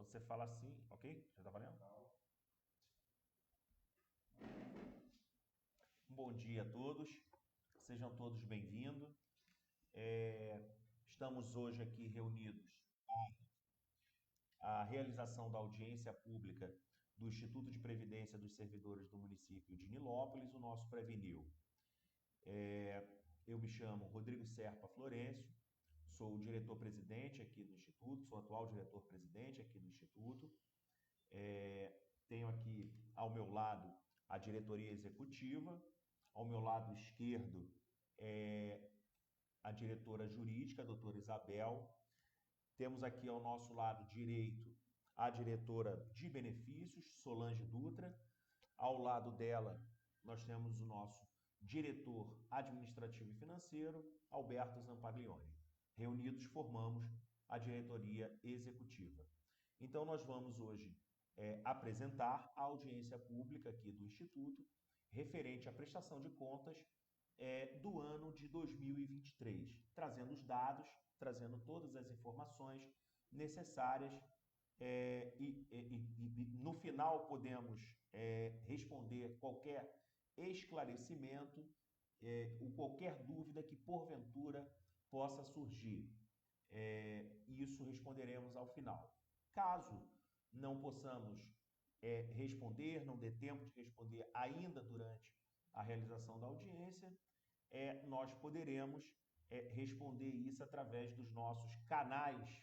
Quando você fala assim, ok? Já tá valendo? Um bom dia a todos, sejam todos bem-vindos. Estamos hoje aqui reunidos à realização da audiência pública do Instituto de Previdência dos Servidores do município de Nilópolis, o nosso Previnil. Eu me chamo Rodrigo Serpa Florencio, sou o diretor-presidente aqui do Instituto, sou atual diretor-presidente aqui do Instituto. Tenho aqui ao meu lado a diretoria executiva, ao meu lado esquerdo a diretora jurídica, a doutora Isabel. Temos aqui ao nosso lado direito a diretora de benefícios, Solange Dutra. Ao lado dela, nós temos o nosso diretor administrativo e financeiro, Alberto Zampaglione. Reunidos formamos a diretoria executiva. Então, nós vamos hoje apresentar a audiência pública aqui do Instituto, referente à prestação de contas do ano de 2023, trazendo os dados, trazendo todas as informações necessárias e no final podemos responder qualquer esclarecimento ou qualquer dúvida que porventura possa surgir. Isso responderemos ao final. Caso não possamos responder, não dê tempo de responder ainda durante a realização da audiência, nós poderemos responder isso através dos nossos canais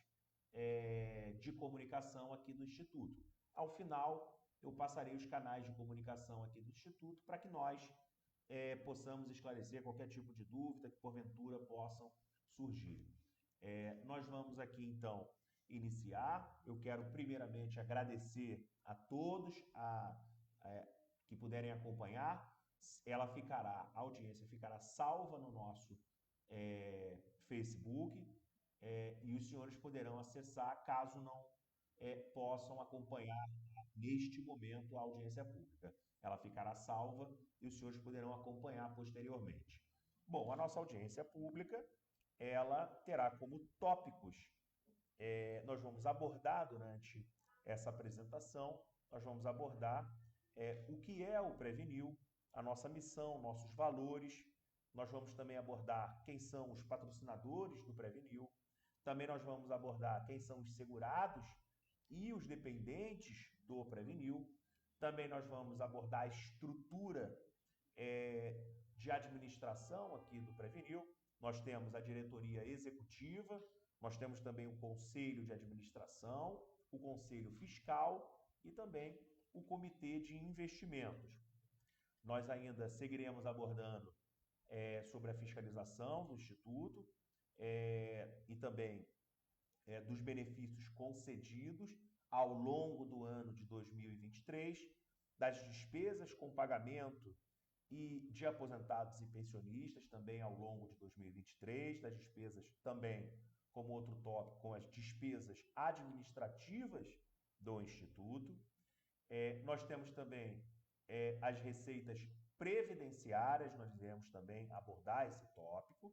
de comunicação aqui do Instituto. Ao final, eu passarei os canais de comunicação aqui do Instituto para que nós possamos esclarecer qualquer tipo de dúvida que porventura possam surgir. Nós vamos aqui, então, iniciar. Eu quero primeiramente agradecer a todos que puderem acompanhar. A audiência ficará salva no nosso Facebook e os senhores poderão acessar caso não possam acompanhar neste momento a audiência pública. Ela ficará salva e os senhores poderão acompanhar posteriormente. Bom, a nossa audiência pública, ela terá como tópicos, nós vamos abordar durante essa apresentação, nós vamos abordar o que é o Previnil, a nossa missão, nossos valores. Nós vamos também abordar quem são os patrocinadores do Previnil. Também nós vamos abordar quem são os segurados e os dependentes do Previnil. Também nós vamos abordar a estrutura de administração aqui do Previnil. Nós temos a diretoria executiva, nós temos também o conselho de administração, o conselho fiscal e também o comitê de investimentos. Nós ainda seguiremos abordando sobre a fiscalização do Instituto e também dos benefícios concedidos ao longo do ano de 2023, das despesas com pagamento e de aposentados e pensionistas também ao longo de 2023, das despesas também, como outro tópico, com as despesas administrativas do Instituto. Nós temos também as receitas previdenciárias, nós iremos também abordar esse tópico.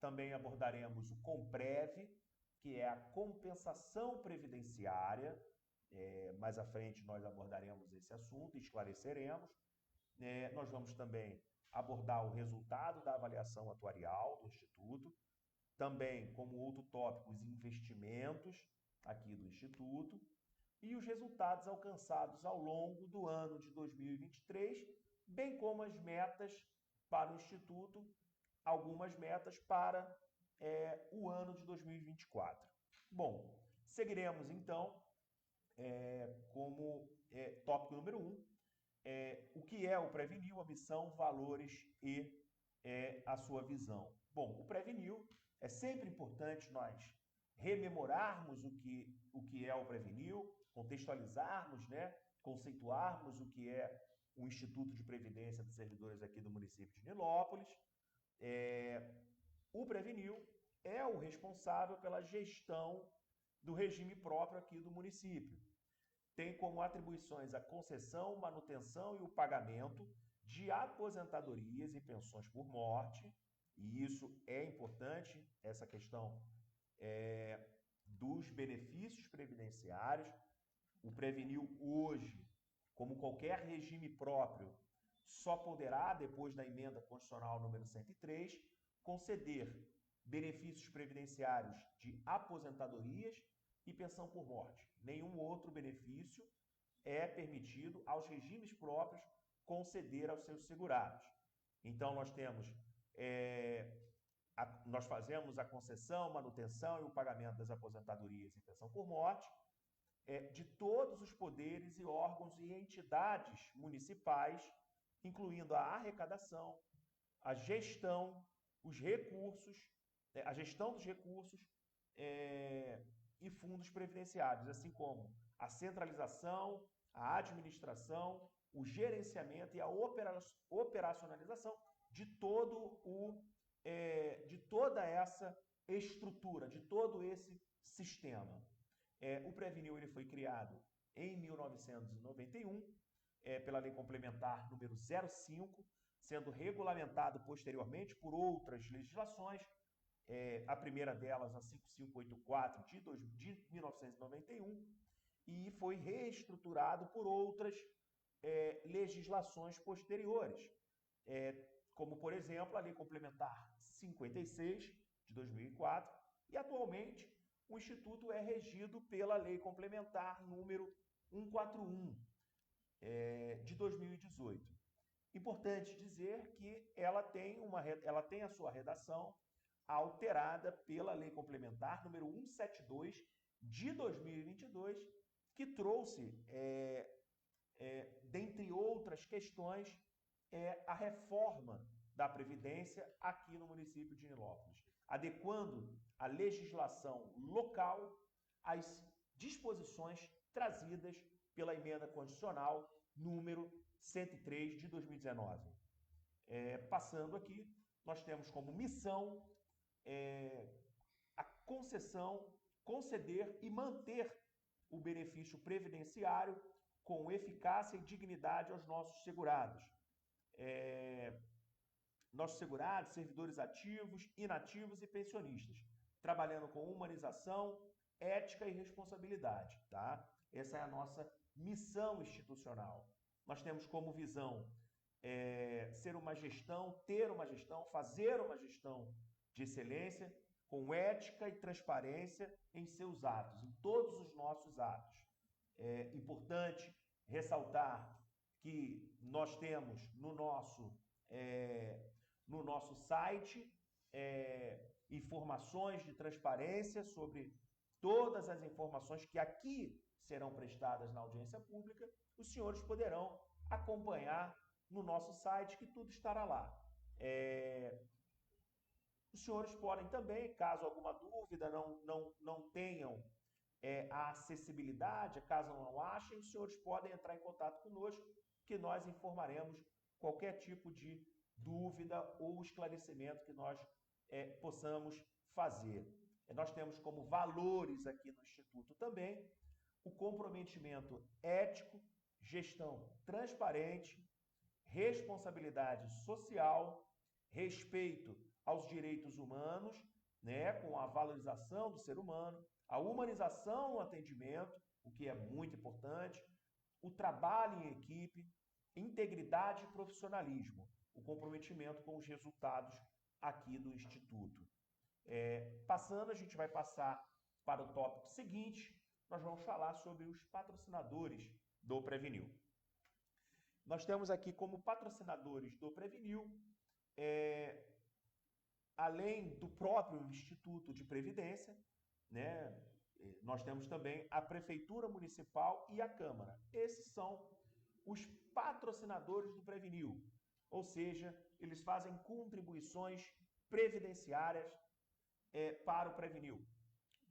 Também abordaremos o Comprev, que é a compensação previdenciária. Mais à frente nós abordaremos esse assunto e esclareceremos. Nós vamos também abordar o resultado da avaliação atuarial do Instituto. Também, como outro tópico, os investimentos aqui do Instituto e os resultados alcançados ao longo do ano de 2023, bem como as metas para o Instituto, algumas metas para o ano de 2024. Bom, seguiremos então como tópico número 1, o que é o Previnil, a missão, valores e a sua visão. Bom, o Previnil, é sempre importante nós rememorarmos o que é o Previnil, contextualizarmos, conceituarmos o que é o Instituto de Previdência dos Servidores aqui do município de Nilópolis. O Previnil é o responsável pela gestão do regime próprio aqui do município. Tem como atribuições a concessão, manutenção e o pagamento de aposentadorias e pensões por morte, e isso é importante, essa questão dos benefícios previdenciários. O Previnil hoje, como qualquer regime próprio, só poderá, depois da emenda constitucional número 103, conceder benefícios previdenciários de aposentadorias e pensão por morte. Nenhum outro benefício é permitido aos regimes próprios conceder aos seus segurados. Então, nós fazemos a concessão, manutenção e o pagamento das aposentadorias e pensão por morte de todos os poderes e órgãos e entidades municipais, incluindo a arrecadação, a gestão, os recursos, a gestão dos recursos e fundos previdenciários, assim como a centralização, a administração, o gerenciamento e a operacionalização de toda essa estrutura, de todo esse sistema. O Previnil ele foi criado em 1991 pela Lei Complementar número 05, sendo regulamentado posteriormente por outras legislações, a primeira delas, a 5584 de 1991, e foi reestruturado por outras legislações posteriores, como, por exemplo, a Lei Complementar 56 de 2004, e atualmente o Instituto é regido pela Lei Complementar número 141 de 2018. Importante dizer que ela tem a sua redação alterada pela Lei Complementar número 172 de 2022, que trouxe, dentre outras questões, a reforma da Previdência aqui no município de Nilópolis, adequando a legislação local às disposições trazidas pela emenda constitucional número 103 de 2019. Passando aqui, nós temos como missão a conceder e manter o benefício previdenciário com eficácia e dignidade aos nossos segurados. Nossos segurados, servidores ativos, inativos e pensionistas, trabalhando com humanização, ética e responsabilidade, tá? Essa é a nossa missão institucional. Nós temos como visão ter uma gestão, fazer uma gestão de excelência, com ética e transparência em seus atos, em todos os nossos atos. É importante ressaltar que nós temos no nosso site informações de transparência sobre todas as informações que aqui serão prestadas na audiência pública. Os senhores poderão acompanhar no nosso site, que tudo estará lá. Os senhores podem também, caso alguma dúvida, não tenham a acessibilidade, caso não achem, os senhores podem entrar em contato conosco, que nós informaremos qualquer tipo de dúvida ou esclarecimento que nós possamos fazer. Nós temos como valores aqui no Instituto também o comprometimento ético, gestão transparente, responsabilidade social, respeito aos direitos humanos, com a valorização do ser humano, a humanização no atendimento, o que é muito importante, o trabalho em equipe, integridade e profissionalismo, o comprometimento com os resultados aqui do Instituto. Passando, a gente vai passar para o tópico seguinte, nós vamos falar sobre os patrocinadores do Previnil. Nós temos aqui como patrocinadores do Previnil, além do próprio Instituto de Previdência, nós temos também a Prefeitura Municipal e a Câmara. Esses são os patrocinadores do Previnil, ou seja, eles fazem contribuições previdenciárias para o Previnil.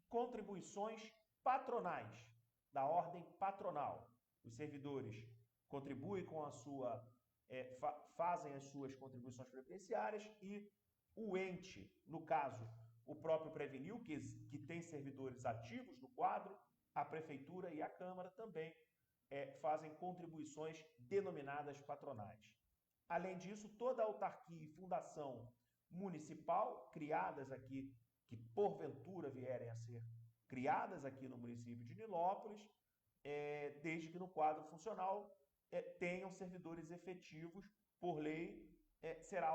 Contribuições patronais, da ordem patronal. Os servidores contribuem com a sua, fazem as suas contribuições previdenciárias e o ente, no caso, o próprio Previnil, que tem servidores ativos no quadro, a Prefeitura e a Câmara também fazem contribuições denominadas patronais. Além disso, toda a autarquia e fundação municipal, criadas aqui, que porventura vierem a ser criadas aqui no município de Nilópolis, desde que no quadro funcional tenham servidores efetivos, por lei, será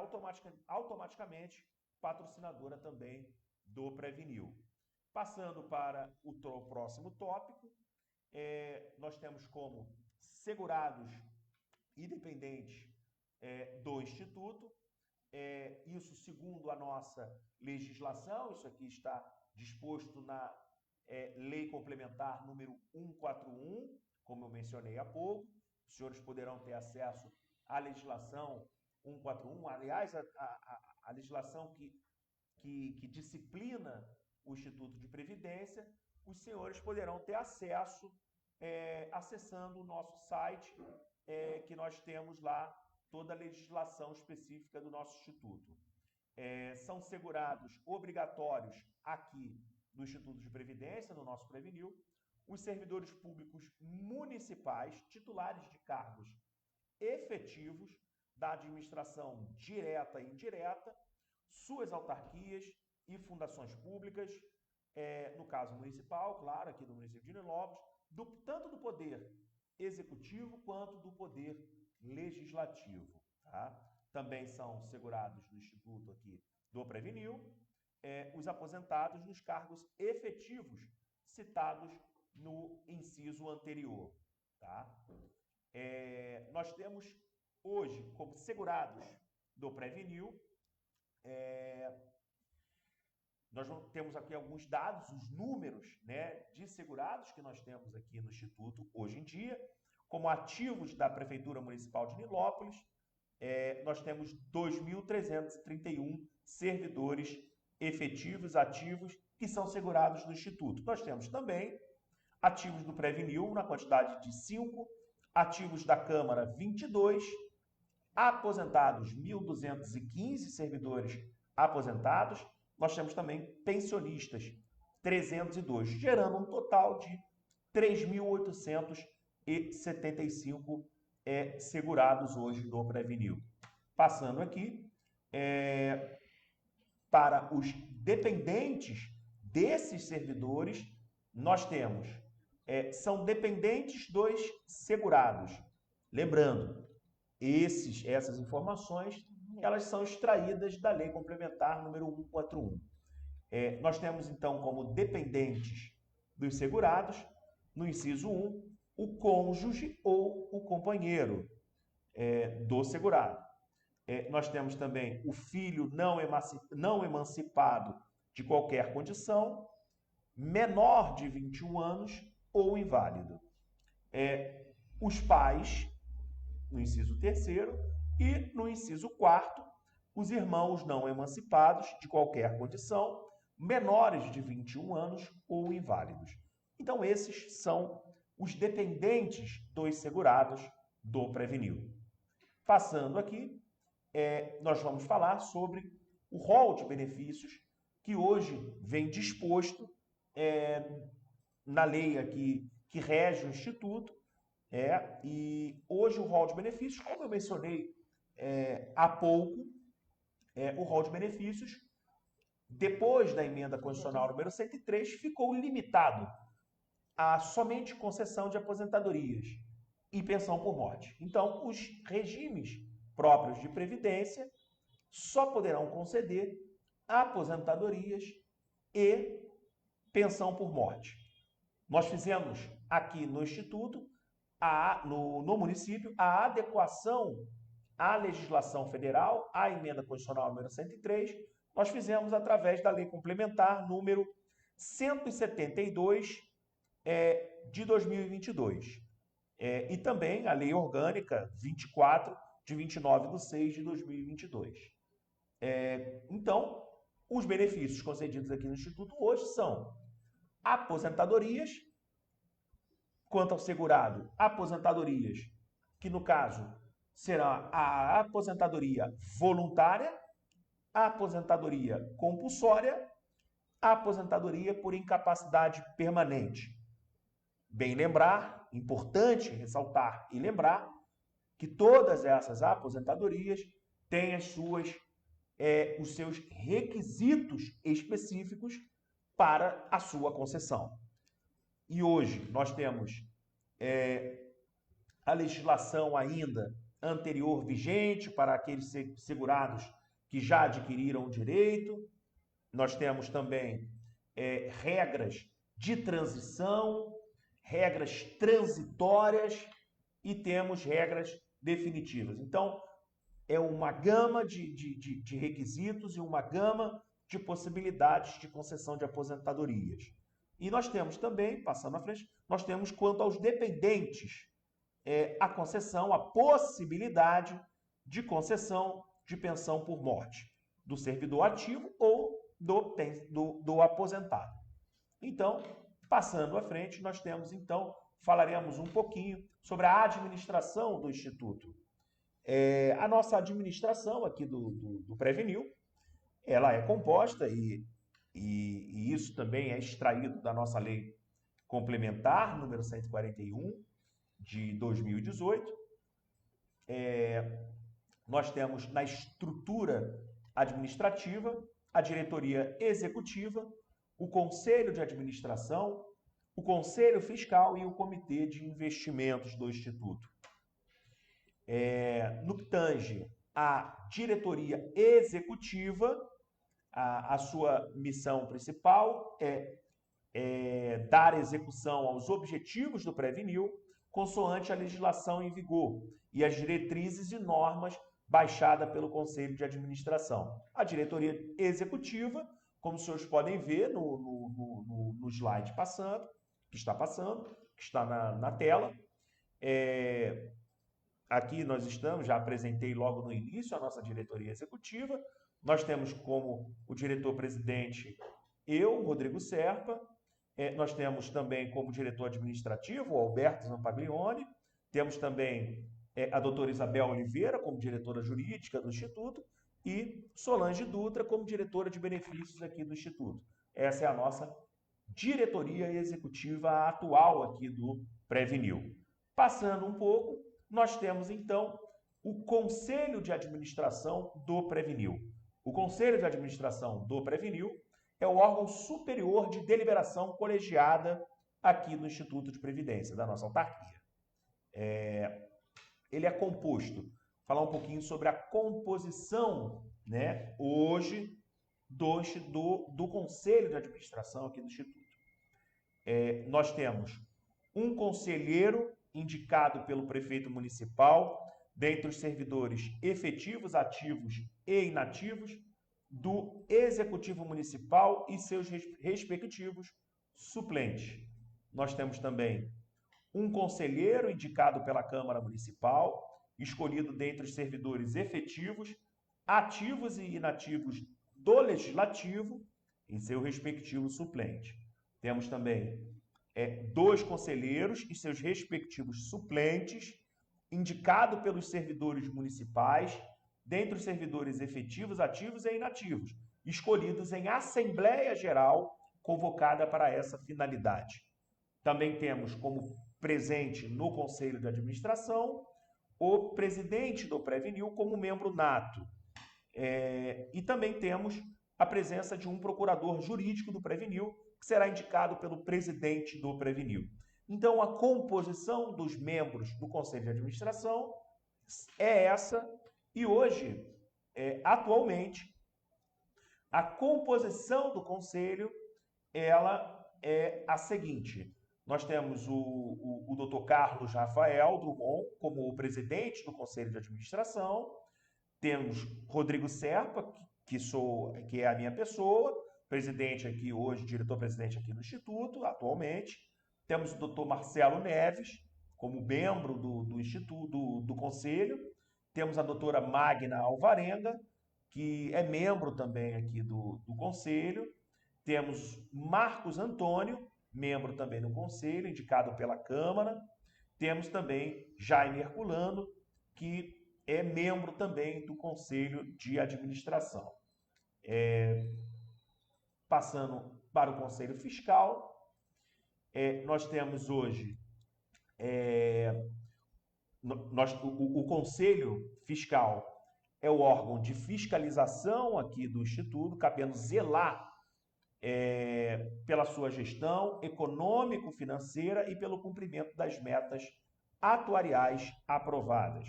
automaticamente patrocinadora também do Previnil. Passando para o próximo tópico, nós temos como segurados e dependentes do Instituto, isso segundo a nossa legislação, isso aqui está disposto na Lei Complementar número 141, como eu mencionei há pouco. Os senhores poderão ter acesso à legislação 141, aliás, a legislação que disciplina o Instituto de Previdência. Os senhores poderão ter acesso acessando o nosso site, que nós temos lá toda a legislação específica do nosso Instituto. São segurados obrigatórios aqui do Instituto de Previdência, no nosso Previnil, os servidores públicos municipais, titulares de cargos efetivos da administração direta e indireta, suas autarquias e fundações públicas, no caso municipal, claro, aqui do município de Nilópolis, tanto do poder executivo quanto do poder legislativo. Tá? Também são segurados no Instituto aqui do Previnil, os aposentados nos cargos efetivos citados no inciso anterior. Tá? Nós temos hoje, como segurados do Previnil, nós temos aqui alguns dados, os números, né, de segurados que nós temos aqui no Instituto hoje em dia. Como ativos da Prefeitura Municipal de Nilópolis, nós temos 2.331 servidores efetivos, ativos, que são segurados no Instituto. Nós temos também ativos do Previnil na quantidade de 5, ativos da Câmara 22, aposentados 1.215 servidores aposentados. Nós temos também pensionistas 302, gerando um total de 3.875 segurados hoje no Previnil. Passando aqui para os dependentes desses servidores, nós temos, são dependentes dos segurados. Lembrando, essas informações, elas são extraídas da Lei Complementar número 141. Nós temos, então, como dependentes dos segurados, no inciso 1, o cônjuge ou o companheiro do segurado. Nós temos também o filho não emancipado de qualquer condição, menor de 21 anos ou inválido. Os pais, no inciso 3º, e no inciso 4º, os irmãos não emancipados de qualquer condição, menores de 21 anos ou inválidos. Então, esses são os dependentes dos segurados do Previnil. Passando aqui, nós vamos falar sobre o rol de benefícios que hoje vem disposto na lei aqui que rege o Instituto. E hoje o rol de benefícios, como eu mencionei há pouco, o rol de benefícios, depois da emenda constitucional número 103, ficou limitado a somente concessão de aposentadorias e pensão por morte. Então, os regimes próprios de previdência só poderão conceder aposentadorias e pensão por morte. Nós fizemos aqui no Instituto, no município, a adequação à legislação federal, à emenda constitucional número 103, nós fizemos através da Lei Complementar número 172 de 2022. E também a Lei Orgânica 24 de 29/6/2022. Então, os benefícios concedidos aqui no Instituto hoje são aposentadorias, quanto ao segurado, aposentadorias, que no caso será a aposentadoria voluntária, a aposentadoria compulsória, a aposentadoria por incapacidade permanente. Bem lembrar, importante ressaltar e lembrar, que todas essas aposentadorias têm os seus requisitos específicos para a sua concessão. E hoje nós temos a legislação ainda anterior vigente para aqueles segurados que já adquiriram o direito. Nós temos também regras de transição, regras transitórias e temos regras definitivas. Então, é uma gama de requisitos e uma gama de possibilidades de concessão de aposentadorias. E nós temos também, passando à frente, nós temos quanto aos dependentes, a concessão, a possibilidade de concessão de pensão por morte do servidor ativo ou do aposentado. Então, passando à frente, nós temos, então, falaremos um pouquinho sobre a administração do Instituto. A nossa administração aqui do Previnil, ela é composta, e isso também é extraído da nossa lei complementar, número 141, de 2018. Nós temos na estrutura administrativa a diretoria executiva, o conselho de administração, o conselho fiscal e o comitê de investimentos do Instituto. No que tange à diretoria executiva, a sua missão principal é dar execução aos objetivos do Previnil, consoante a legislação em vigor e as diretrizes e normas baixadas pelo Conselho de Administração. A diretoria executiva, como os senhores podem ver no slide que está na tela, aqui nós estamos, já apresentei logo no início a nossa diretoria executiva. Nós temos como o diretor-presidente eu, Rodrigo Serpa. Nós temos também como diretor administrativo o Alberto Zampaglione. Temos também a doutora Isabel Oliveira como diretora jurídica do Instituto e Solange Dutra como diretora de benefícios aqui do Instituto. Essa é a nossa diretoria executiva atual aqui do Previnil. Passando um pouco, nós temos então o Conselho de Administração do Previnil. O Conselho de Administração do Previnil é o órgão superior de deliberação colegiada aqui do Instituto de Previdência, da nossa autarquia. Ele é composto, falar um pouquinho sobre a composição, né, hoje do Conselho de Administração aqui do Instituto. Nós temos um conselheiro indicado pelo prefeito municipal, dentre os servidores efetivos, ativos e inativos do Executivo Municipal e seus respectivos suplentes. Nós temos também um conselheiro indicado pela Câmara Municipal, escolhido dentre os servidores efetivos, ativos e inativos do Legislativo e seu respectivo suplente. Temos também 2 conselheiros e seus respectivos suplentes, indicado pelos servidores municipais, dentre os servidores efetivos, ativos e inativos, escolhidos em Assembleia Geral convocada para essa finalidade. Também temos como presente no Conselho de Administração o presidente do Previnil como membro nato. E também temos a presença de um procurador jurídico do Previnil, que será indicado pelo presidente do Previnil. Então, a composição dos membros do Conselho de Administração é essa, e hoje, atualmente, a composição do Conselho ela é a seguinte. Nós temos o Dr. Carlos Rafael Drummond como o presidente do Conselho de Administração, temos Rodrigo Serpa, que é a minha pessoa, presidente aqui hoje, diretor-presidente aqui do Instituto, atualmente. Temos o Dr. Marcelo Neves, como membro do Instituto, do Conselho. Temos a doutora Magna Alvarenga, que é membro também aqui do Conselho. Temos Marcos Antônio, membro também do Conselho, indicado pela Câmara. Temos também Jaime Herculano, que é membro também do Conselho de Administração. Passando para o Conselho Fiscal, nós temos hoje o Conselho Fiscal é o órgão de fiscalização aqui do Instituto, cabendo zelar pela sua gestão econômico-financeira e pelo cumprimento das metas atuariais aprovadas.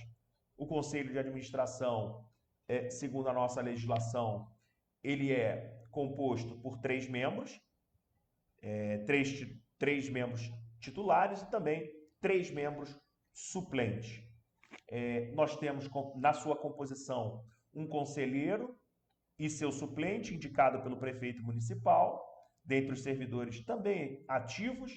O Conselho de Administração, segundo a nossa legislação, ele é composto por 3 membros, três membros titulares e também 3 membros suplentes. Nós temos na sua composição um conselheiro e seu suplente, indicado pelo prefeito municipal, dentre os servidores também ativos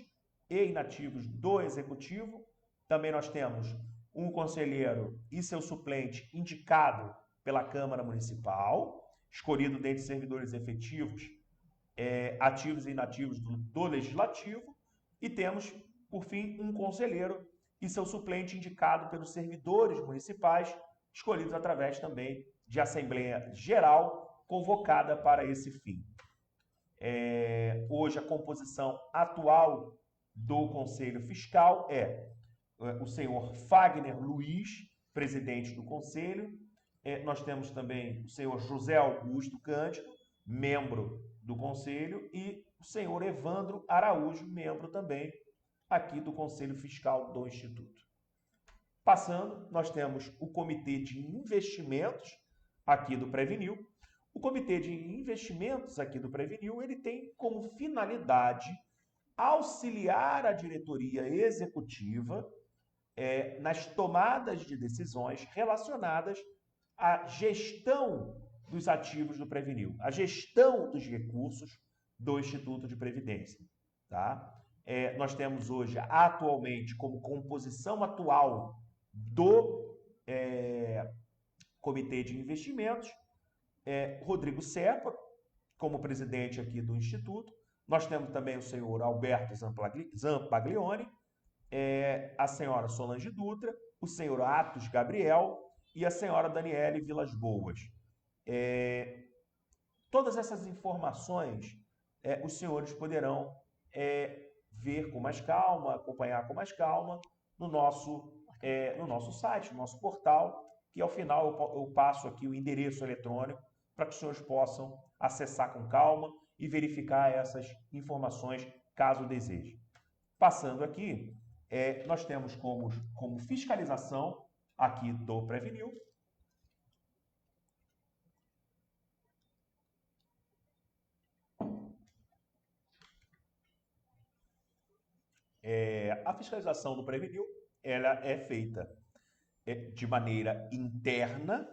e inativos do Executivo. Também nós temos um conselheiro e seu suplente indicado pela Câmara Municipal, escolhido dentre servidores efetivos, ativos e inativos do Legislativo. E temos, por fim, um conselheiro e seu suplente indicado pelos servidores municipais, escolhidos através também de Assembleia Geral, convocada para esse fim. Hoje, a composição atual do Conselho Fiscal é o senhor Fagner Luiz, presidente do Conselho. Nós temos também o senhor José Augusto Cândido, membro do Conselho, e o senhor Evandro Araújo, membro também aqui do Conselho Fiscal do Instituto. Passando, nós temos o Comitê de Investimentos aqui do Previnil. O Comitê de Investimentos aqui do Previnil, ele tem como finalidade auxiliar a diretoria executiva nas tomadas de decisões relacionadas à gestão dos ativos do Previnil, a gestão dos recursos do Instituto de Previdência. Tá? Nós temos hoje, atualmente, como composição atual do Comitê de Investimentos, Rodrigo Serpa, como presidente aqui do Instituto. Nós temos também o senhor Alberto Zampaglione, a senhora Solange Dutra, o senhor Atos Gabriel e a senhora Daniele Vilas Boas. Todas essas informações os senhores poderão ver com mais calma, acompanhar com mais calma no nosso site, no nosso portal, que ao final eu passo aqui o endereço eletrônico para que os senhores possam acessar com calma e verificar essas informações, caso desejem. Passando aqui, nós temos como fiscalização aqui do Previnil a fiscalização do Previnil, ela é feita de maneira interna,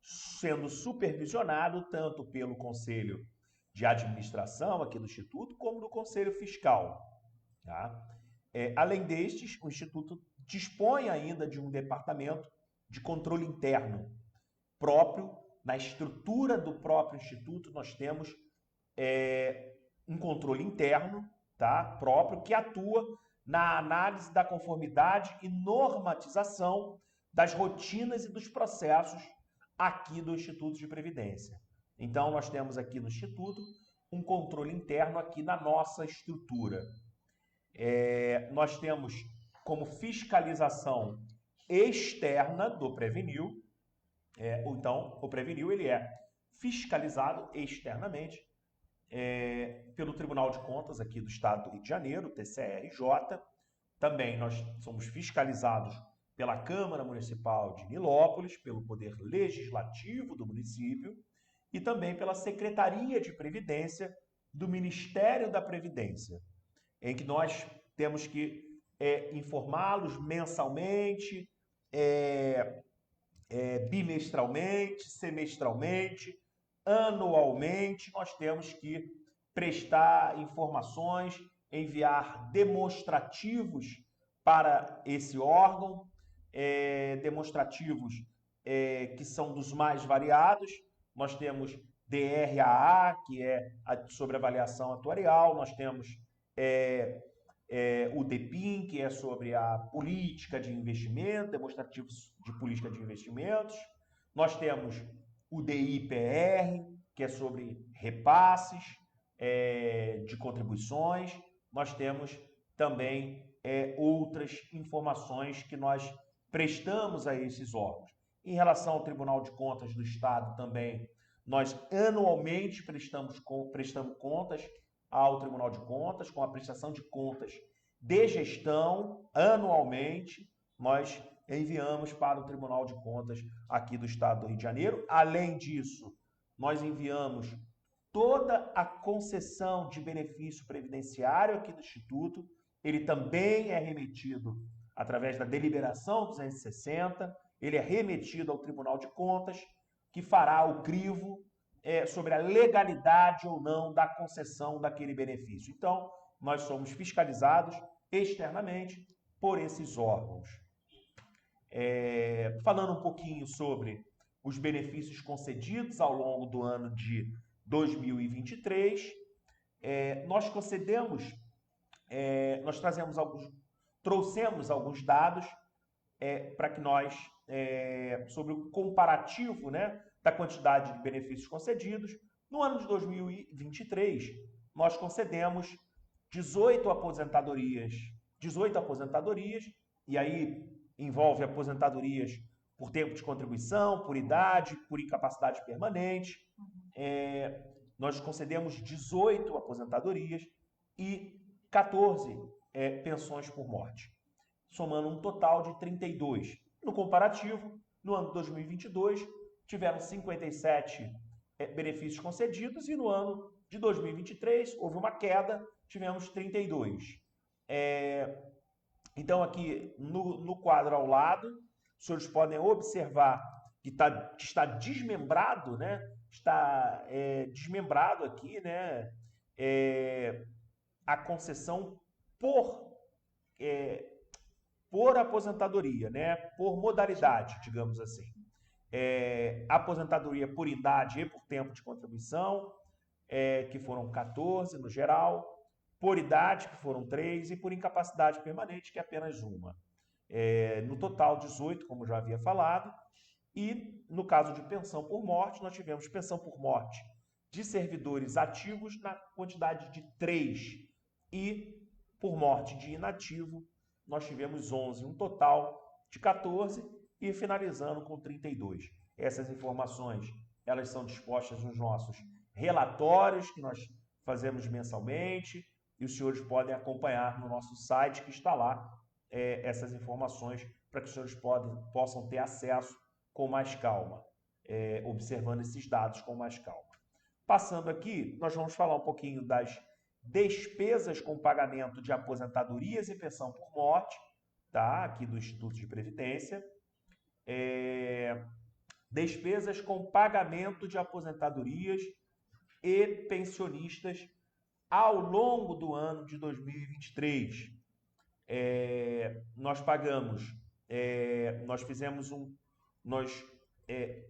sendo supervisionado tanto pelo Conselho de Administração aqui do Instituto, como do Conselho Fiscal. Tá? Além destes, o Instituto dispõe ainda de um departamento de controle interno próprio. Na estrutura do próprio Instituto, nós temos um controle interno, tá, próprio, que atua na análise da conformidade e normatização das rotinas e dos processos aqui do Instituto de Previdência. Então, nós temos aqui no Instituto um controle interno aqui na nossa estrutura. Nós temos como fiscalização externa do Previnil. Então, o Previnil ele é fiscalizado externamente pelo Tribunal de Contas aqui do Estado do Rio de Janeiro, TCRJ. Também nós somos fiscalizados pela Câmara Municipal de Nilópolis, pelo Poder Legislativo do município e também pela Secretaria de Previdência do Ministério da Previdência, em que nós temos que informá-los mensalmente, bimestralmente, semestralmente, anualmente. Nós temos que prestar informações, enviar demonstrativos para esse órgão, demonstrativos que são dos mais variados. Nós temos DRAA, que é sobre avaliação atuarial. Nós temos o DEPIN, que é sobre a política de investimento, demonstrativos de política de investimentos. Nós temos o DIPR, que é sobre repasses de contribuições. Nós temos também outras informações que nós prestamos a esses órgãos. Em relação ao Tribunal de Contas do Estado também, Nós anualmente prestamos contas ao Tribunal de Contas, com a prestação de contas de gestão, anualmente, nós enviamos para o Tribunal de Contas aqui do Estado do Rio de Janeiro. Além disso, nós enviamos toda a concessão de benefício previdenciário aqui do Instituto. Ele também é remetido através da deliberação 260, ele é remetido ao Tribunal de Contas, que fará o crivo sobre a legalidade ou não da concessão daquele benefício. Então, nós somos fiscalizados externamente por esses órgãos. Falando um pouquinho sobre os benefícios concedidos ao longo do ano de 2023, nós trouxemos alguns dados para que nós, sobre o comparativo, né, da quantidade de benefícios concedidos. No ano de 2023, nós concedemos 18 aposentadorias, e aí envolve aposentadorias por tempo de contribuição, por idade, por incapacidade permanente. Nós concedemos 18 aposentadorias e 14 pensões por morte, somando um total de 32. No comparativo, no ano de 2022, tiveram 57 benefícios concedidos e no ano de 2023 houve uma queda, tivemos 32. Então, aqui no quadro ao lado, os senhores podem observar que está desmembrado, né? Está desmembrado aqui, né? A concessão por aposentadoria, né? Por modalidade, digamos assim. Aposentadoria por idade e por tempo de contribuição, que foram 14 no geral, por idade, que foram 3, e por incapacidade permanente, que é apenas uma. No total, 18, como já havia falado, e no caso de pensão por morte, nós tivemos pensão por morte de servidores ativos na quantidade de 3, e por morte de inativo, nós tivemos 11, um total de 14, e finalizando com 32. Essas informações, elas são dispostas nos nossos relatórios que nós fazemos mensalmente, e os senhores podem acompanhar no nosso site, que está lá, essas informações, para que os senhores possam ter acesso com mais calma, observando esses dados com mais calma. Passando aqui, nós vamos falar um pouquinho das despesas com pagamento de aposentadorias e pensão por morte, tá? Aqui do Instituto de Previdência. Despesas com pagamento de aposentadorias e pensionistas ao longo do ano de 2023. Nós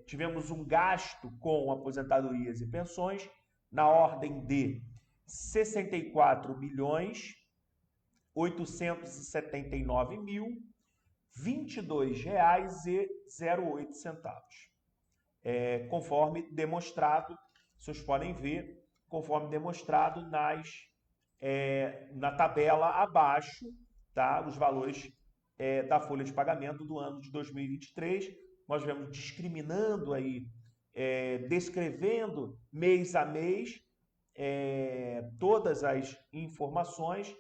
tivemos um gasto com aposentadorias e pensões na ordem de R$ 64.879.022,08. Conforme demonstrado, vocês podem ver, conforme demonstrado na tabela abaixo, tá? Os valores da folha de pagamento do ano de 2023. Nós vemos discriminando aí, descrevendo mês a mês, todas as informações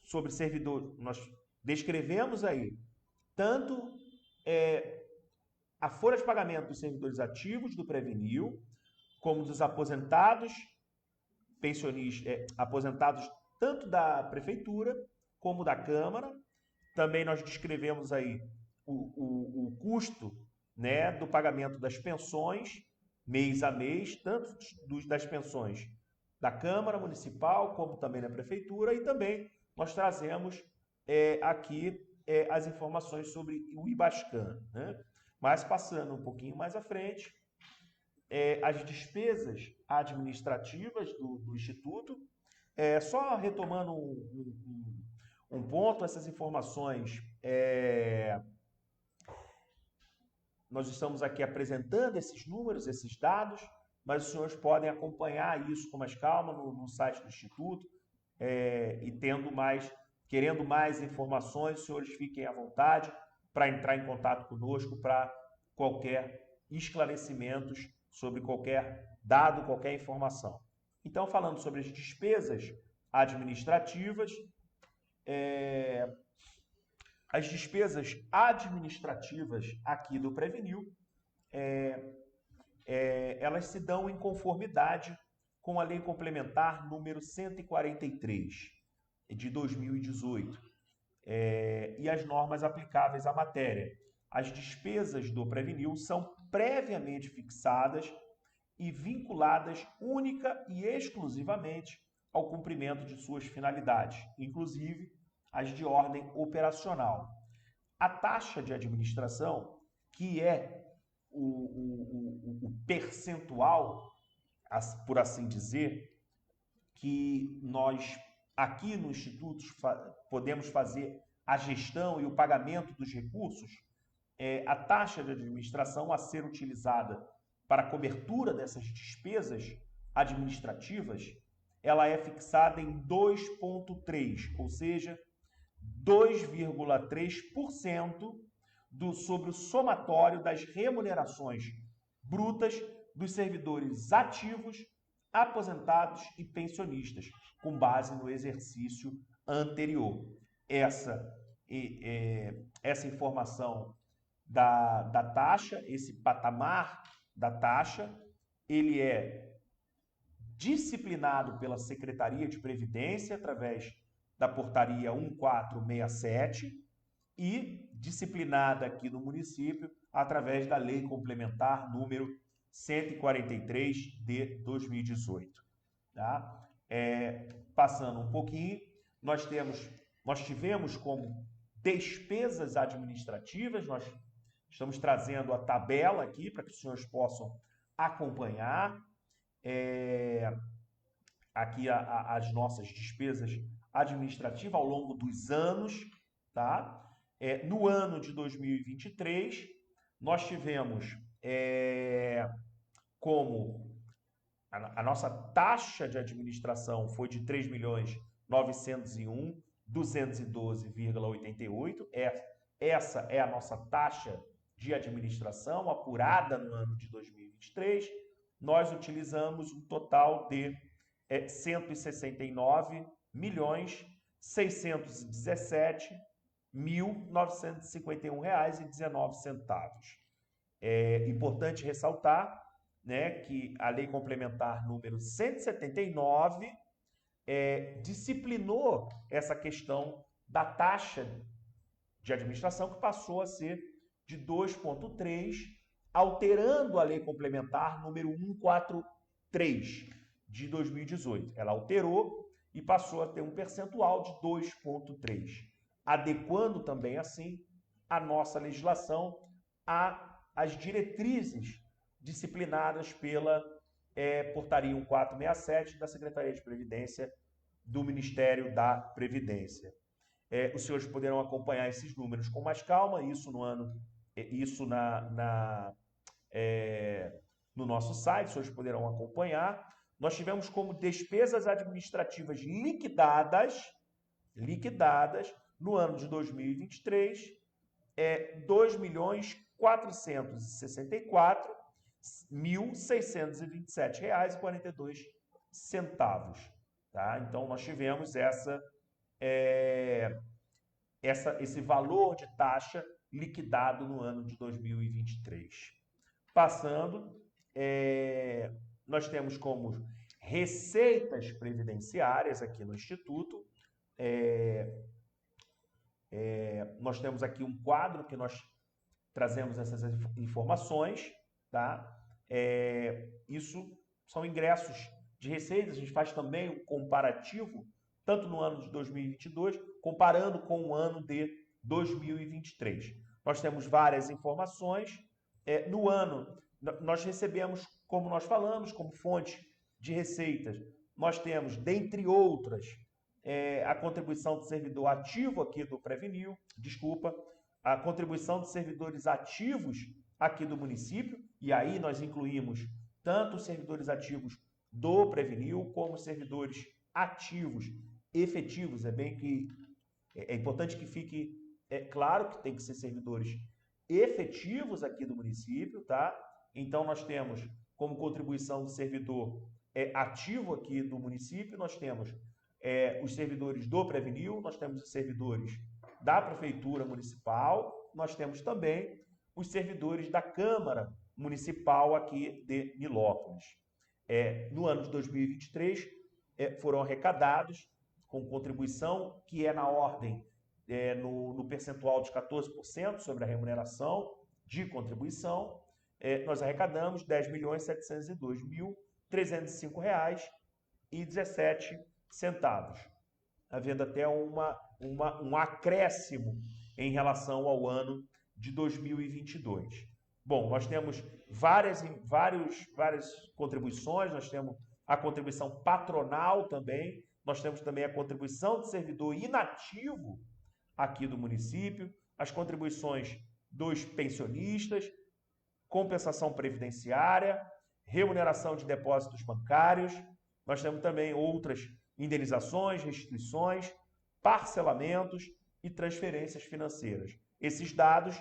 sobre servidor. Nós descrevemos aí tanto a folha de pagamento dos servidores ativos do Previnil, como dos aposentados, pensionistas, aposentados tanto da Prefeitura como da Câmara. Também nós descrevemos aí o custo, né, do pagamento das pensões, mês a mês, tanto das pensões da Câmara Municipal, como também da Prefeitura, e também nós trazemos aqui as informações sobre o IBASCAN, né? Mas passando um pouquinho mais à frente, as despesas administrativas do Instituto, só retomando um ponto, essas informações, nós estamos aqui apresentando esses números, esses dados, mas os senhores podem acompanhar isso com mais calma no site do Instituto, e querendo mais informações, os senhores fiquem à vontade para entrar em contato conosco para qualquer esclarecimentos sobre qualquer dado, qualquer informação. Então, falando sobre as despesas administrativas, as despesas administrativas aqui do Previnil, elas se dão em conformidade com a Lei Complementar número 143 de 2018 e as normas aplicáveis à matéria. As despesas do Previnil são previamente fixadas e vinculadas única e exclusivamente ao cumprimento de suas finalidades, inclusive as de ordem operacional. A taxa de administração, que é o percentual, por assim dizer, que nós aqui no Instituto podemos fazer a gestão e o pagamento dos recursos, a taxa de administração a ser utilizada para a cobertura dessas despesas administrativas, ela é fixada em 2,3%, ou seja, 2,3% sobre o somatório das remunerações brutas dos servidores ativos, aposentados e pensionistas, com base no exercício anterior. Essa informação da taxa, esse patamar da taxa, ele é disciplinado pela Secretaria de Previdência através da portaria 1467 e disciplinada aqui no município através da Lei Complementar número 143 de 2018. Tá? Passando um pouquinho, nós tivemos como despesas administrativas, nós estamos trazendo a tabela aqui para que os senhores possam acompanhar aqui as nossas despesas administrativas ao longo dos anos, tá? No ano de 2023, nós tivemos como a nossa taxa de administração foi de 3.901.212,88. Essa é a nossa taxa de administração apurada no ano de 2023. Nós utilizamos um total de R$ 169.617.951,19. É importante ressaltar, né, que a Lei Complementar número 179 disciplinou essa questão da taxa de administração, que passou a ser de 2,3%, alterando a Lei Complementar número 143 de 2018. Ela alterou e passou a ter um percentual de 2,3%, adequando também, assim, a nossa legislação às diretrizes disciplinadas pela portaria 1467 da Secretaria de Previdência do Ministério da Previdência. Os senhores poderão acompanhar esses números com mais calma, isso no nosso site, os senhores poderão acompanhar. Nós tivemos como despesas administrativas liquidadas no ano de 2023 R$ 2.464.627,42. Tá? Então, nós tivemos esse valor de taxa liquidado no ano de 2023. Passando, nós temos como receitas previdenciárias aqui no Instituto. Nós temos aqui um quadro que nós trazemos essas informações, tá? Isso são ingressos de receitas. A gente faz também um comparativo, tanto no ano de 2022, comparando com o ano de 2023. Nós temos várias informações. No ano, nós recebemos, como nós falamos, como fonte de receitas, nós temos, dentre outras, a contribuição do servidor ativo aqui do Previnil, a contribuição dos servidores ativos aqui do município, e aí nós incluímos tanto os servidores ativos do Previnil como os servidores ativos efetivos. É importante que fique claro que tem que ser servidores efetivos aqui do município, tá? Então nós temos como contribuição do servidor ativo aqui do município, nós temos os servidores do Previnil, nós temos os servidores da Prefeitura Municipal, nós temos também os servidores da Câmara Municipal aqui de Nilópolis. No ano de 2023, foram arrecadados com contribuição que é na ordem, no percentual de 14% sobre a remuneração de contribuição, nós arrecadamos R$ 10.702.305,17, havendo até um acréscimo em relação ao ano de 2022. Bom, nós temos várias contribuições, nós temos a contribuição patronal também, nós temos também a contribuição de servidor inativo aqui do município, as contribuições dos pensionistas, compensação previdenciária, remuneração de depósitos bancários, nós temos também outras indenizações, restituições, parcelamentos e transferências financeiras. Esses dados,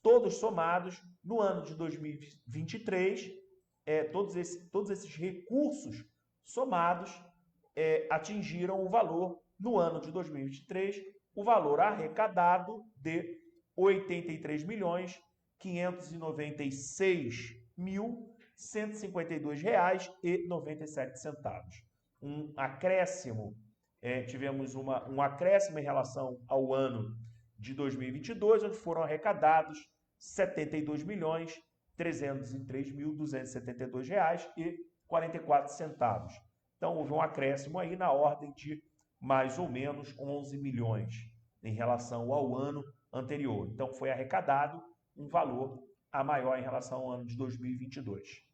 todos somados, no ano de 2023, todos esses recursos somados atingiram o valor, no ano de 2023, o valor arrecadado de R$ 83.596.152,97. Um acréscimo, tivemos um acréscimo em relação ao ano de 2022, onde foram arrecadados R$ 72.303.272,44. Então, houve um acréscimo aí na ordem de mais ou menos 11 milhões em relação ao ano anterior. Então, foi arrecadado um valor a maior em relação ao ano de 2022.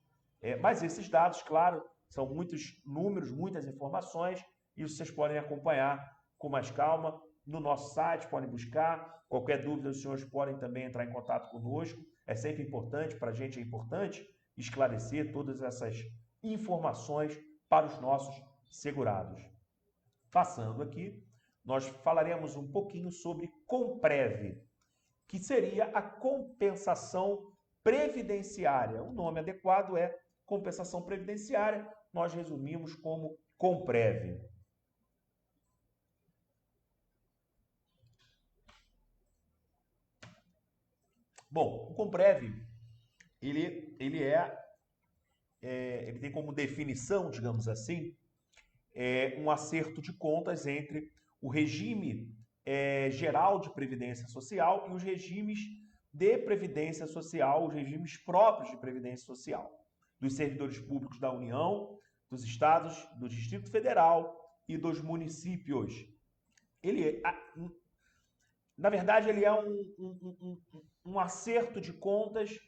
Mas esses dados, claro, são muitos números, muitas informações, e vocês podem acompanhar com mais calma no nosso site, podem buscar. Qualquer dúvida, os senhores podem também entrar em contato conosco. É sempre importante, para a gente é importante, esclarecer todas essas informações para os nossos segurados. Passando aqui, nós falaremos um pouquinho sobre Comprev, que seria a compensação previdenciária. O nome adequado é compensação previdenciária, nós resumimos como Comprev. Bom, o Comprev, ele tem como definição, digamos assim, um acerto de contas entre o regime geral de previdência social e os regimes de previdência social, os regimes próprios de previdência social, dos servidores públicos da União, dos estados, do Distrito Federal e dos municípios. Na verdade, ele é um acerto de contas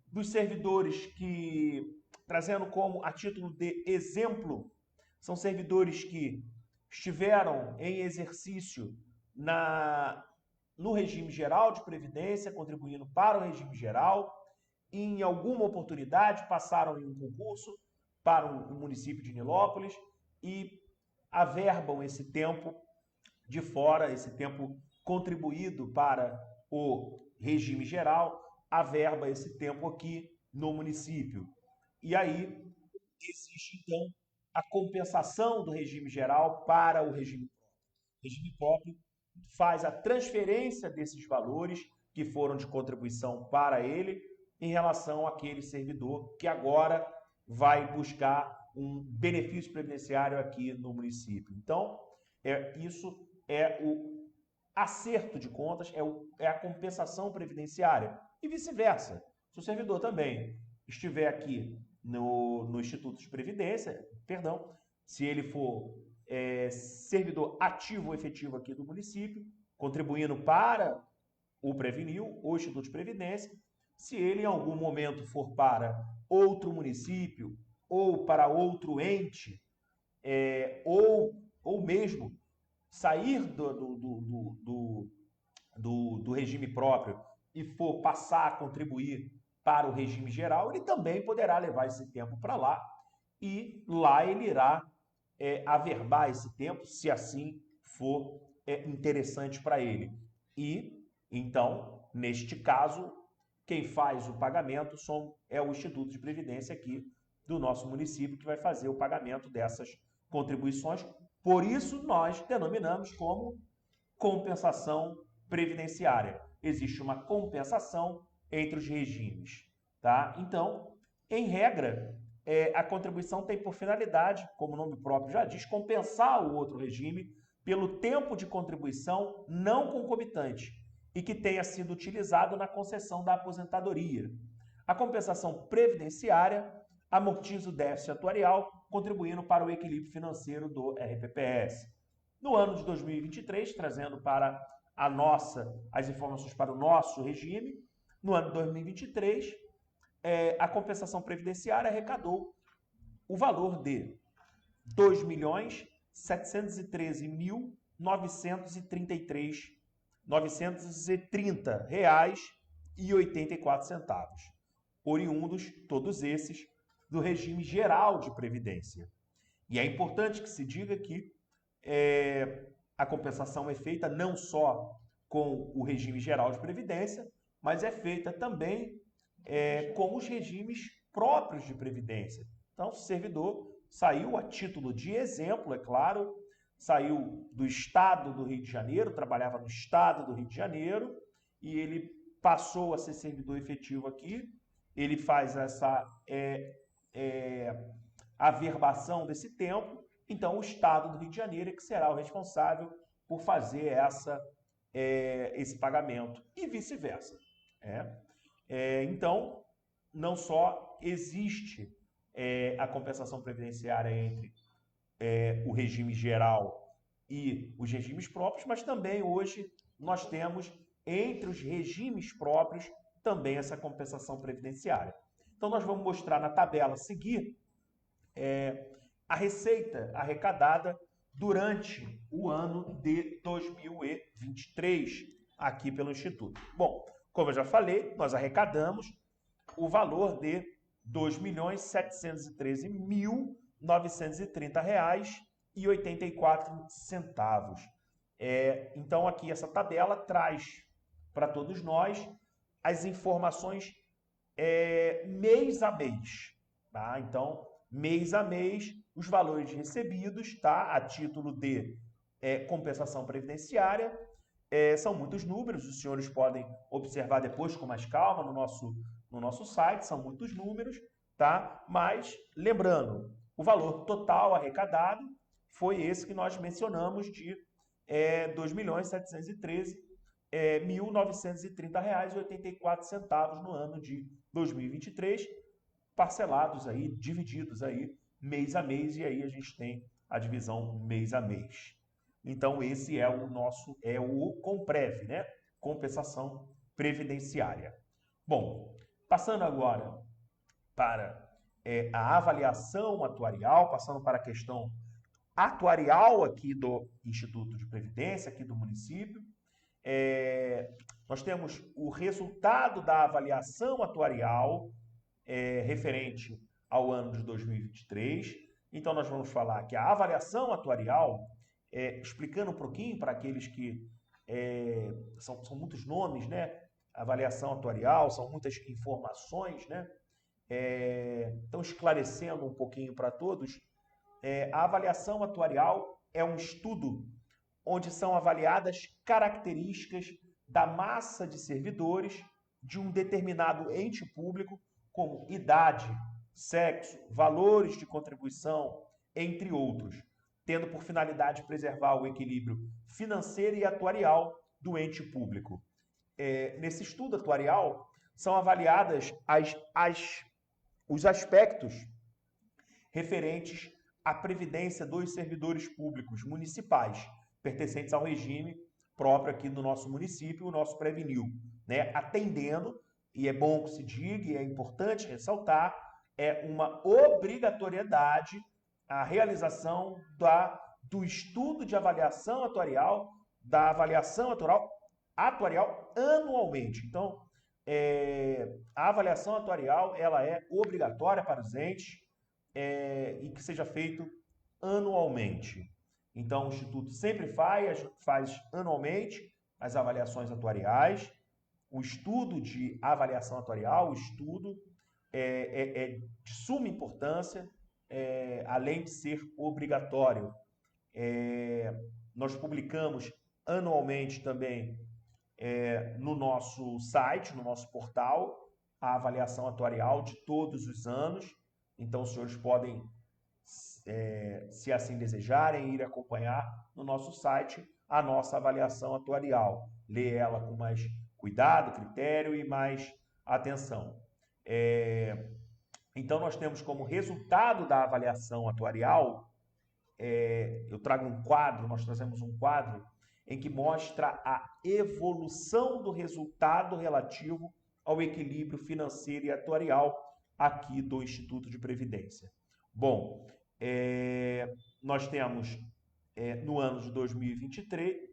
dos servidores que, trazendo como a título de exemplo, são servidores que estiveram em exercício no regime geral de previdência, contribuindo para o regime geral, e em alguma oportunidade passaram em um concurso para o município de Nilópolis e averbam esse tempo de fora, esse tempo contribuído para o regime geral, averba esse tempo aqui no município. E aí existe, então, a compensação do regime geral para o regime próprio. O regime próprio faz a transferência desses valores que foram de contribuição para ele em relação àquele servidor que agora vai buscar um benefício previdenciário aqui no município. Então, isso é o acerto de contas, é a compensação previdenciária e vice-versa. Se o servidor também estiver aqui no Instituto de Previdência, se ele for servidor ativo ou efetivo aqui do município, contribuindo para o Previnil, o Instituto de Previdência, se ele em algum momento for para outro município ou para outro ente, ou mesmo sair do regime próprio e for passar a contribuir para o regime geral, ele também poderá levar esse tempo para lá e lá ele irá averbar esse tempo, se assim for interessante para ele. E, então, neste caso, quem faz o pagamento é o Instituto de Previdência aqui do nosso município que vai fazer o pagamento dessas contribuições. Por isso, nós denominamos como compensação previdenciária. Existe uma compensação entre os regimes. Tá? Então, em regra, a contribuição tem por finalidade, como o nome próprio já diz, compensar o outro regime pelo tempo de contribuição não concomitante e que tenha sido utilizado na concessão da aposentadoria. A compensação previdenciária amortiza o déficit atuarial, contribuindo para o equilíbrio financeiro do RPPS. No ano de 2023, trazendo para as informações para o nosso regime, no ano de 2023, a compensação previdenciária arrecadou o valor de R$ 2.733.930,84, oriundos, todos esses, do regime geral de previdência. E é importante que se diga que a compensação é feita não só com o regime geral de previdência, mas é feita também com os regimes próprios de previdência. Então, o servidor saiu a título de exemplo, é claro, saiu do estado do Rio de Janeiro, trabalhava no estado do Rio de Janeiro, e ele passou a ser servidor efetivo aqui, ele faz essa averbação desse tempo, então o estado do Rio de Janeiro é que será o responsável por fazer esse pagamento, e vice-versa. Então, não só existe a compensação previdenciária entre o regime geral e os regimes próprios, mas também hoje nós temos entre os regimes próprios também essa compensação previdenciária. Então nós vamos mostrar na tabela a seguir a receita arrecadada durante o ano de 2023 aqui pelo Instituto. Bom, como eu já falei, nós arrecadamos o valor de R$ 2.713.930,84. Então, aqui essa tabela traz para todos nós as informações mês a mês. Tá? Então, mês a mês, os valores recebidos, tá? A título de compensação previdenciária. São muitos números, os senhores podem observar depois com mais calma no nosso site, são muitos números, tá? Mas, lembrando, o valor total arrecadado foi esse que nós mencionamos de R$ 2.713.930,84 no ano de 2023, parcelados aí, divididos aí mês a mês, e aí a gente tem a divisão mês a mês. Então, esse é o Comprev, né? Compensação previdenciária. Bom, passando agora para a avaliação atuarial, passando para a questão atuarial aqui do Instituto de Previdência, aqui do município, nós temos o resultado da avaliação atuarial referente ao ano de 2023. Então, nós vamos falar que a avaliação atuarial, explicando um pouquinho para aqueles que são muitos nomes, né? Avaliação atuarial, são muitas informações, né? Então, esclarecendo um pouquinho para todos, a avaliação atuarial é um estudo onde são avaliadas características da massa de servidores de um determinado ente público, como idade, sexo, valores de contribuição, entre outros, tendo por finalidade preservar o equilíbrio financeiro e atuarial do ente público. Nesse estudo atuarial, são avaliadas os aspectos referentes à previdência dos servidores públicos municipais, pertencentes ao regime próprio aqui do nosso município, o nosso Previnil, né? Atendendo, e é bom que se diga, e é importante ressaltar, uma obrigatoriedade a realização do estudo de avaliação atuarial, da avaliação atuarial anualmente. Então, a avaliação atuarial ela é obrigatória para os entes e que seja feito anualmente. Então, o Instituto sempre faz anualmente as avaliações atuariais, o estudo de avaliação atuarial, o estudo é de suma importância, além de ser obrigatório. Nós publicamos anualmente também no nosso site, no nosso portal, a avaliação atuarial de todos os anos. Então, os senhores podem, se assim desejarem, ir acompanhar no nosso site a nossa avaliação atuarial. Ler ela com mais cuidado, critério e mais atenção. Então, nós temos como resultado da avaliação atuarial, eu trago um quadro, nós trazemos um quadro em que mostra a evolução do resultado relativo ao equilíbrio financeiro e atuarial aqui do Instituto de Previdência. Bom, nós temos no ano de 2023,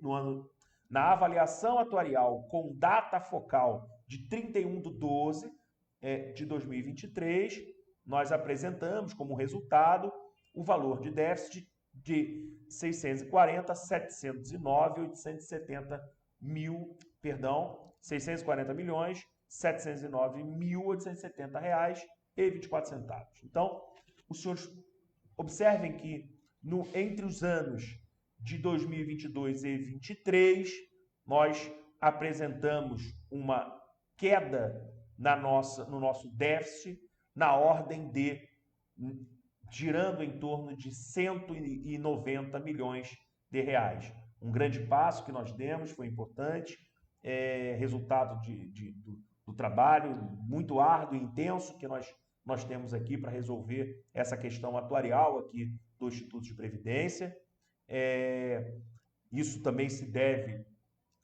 na avaliação atuarial com data focal de 31/12 de 2023, nós apresentamos como resultado o valor de déficit de 640.709.870 reais e 24 centavos. Então, os senhores observem que entre os anos de 2022 e 2023, nós apresentamos uma queda no nosso déficit na ordem de girando em torno de 190 milhões de reais. Um grande passo que nós demos, foi importante, resultado do trabalho muito árduo e intenso que nós temos aqui para resolver essa questão atuarial aqui do Instituto de Previdência. Isso também se deve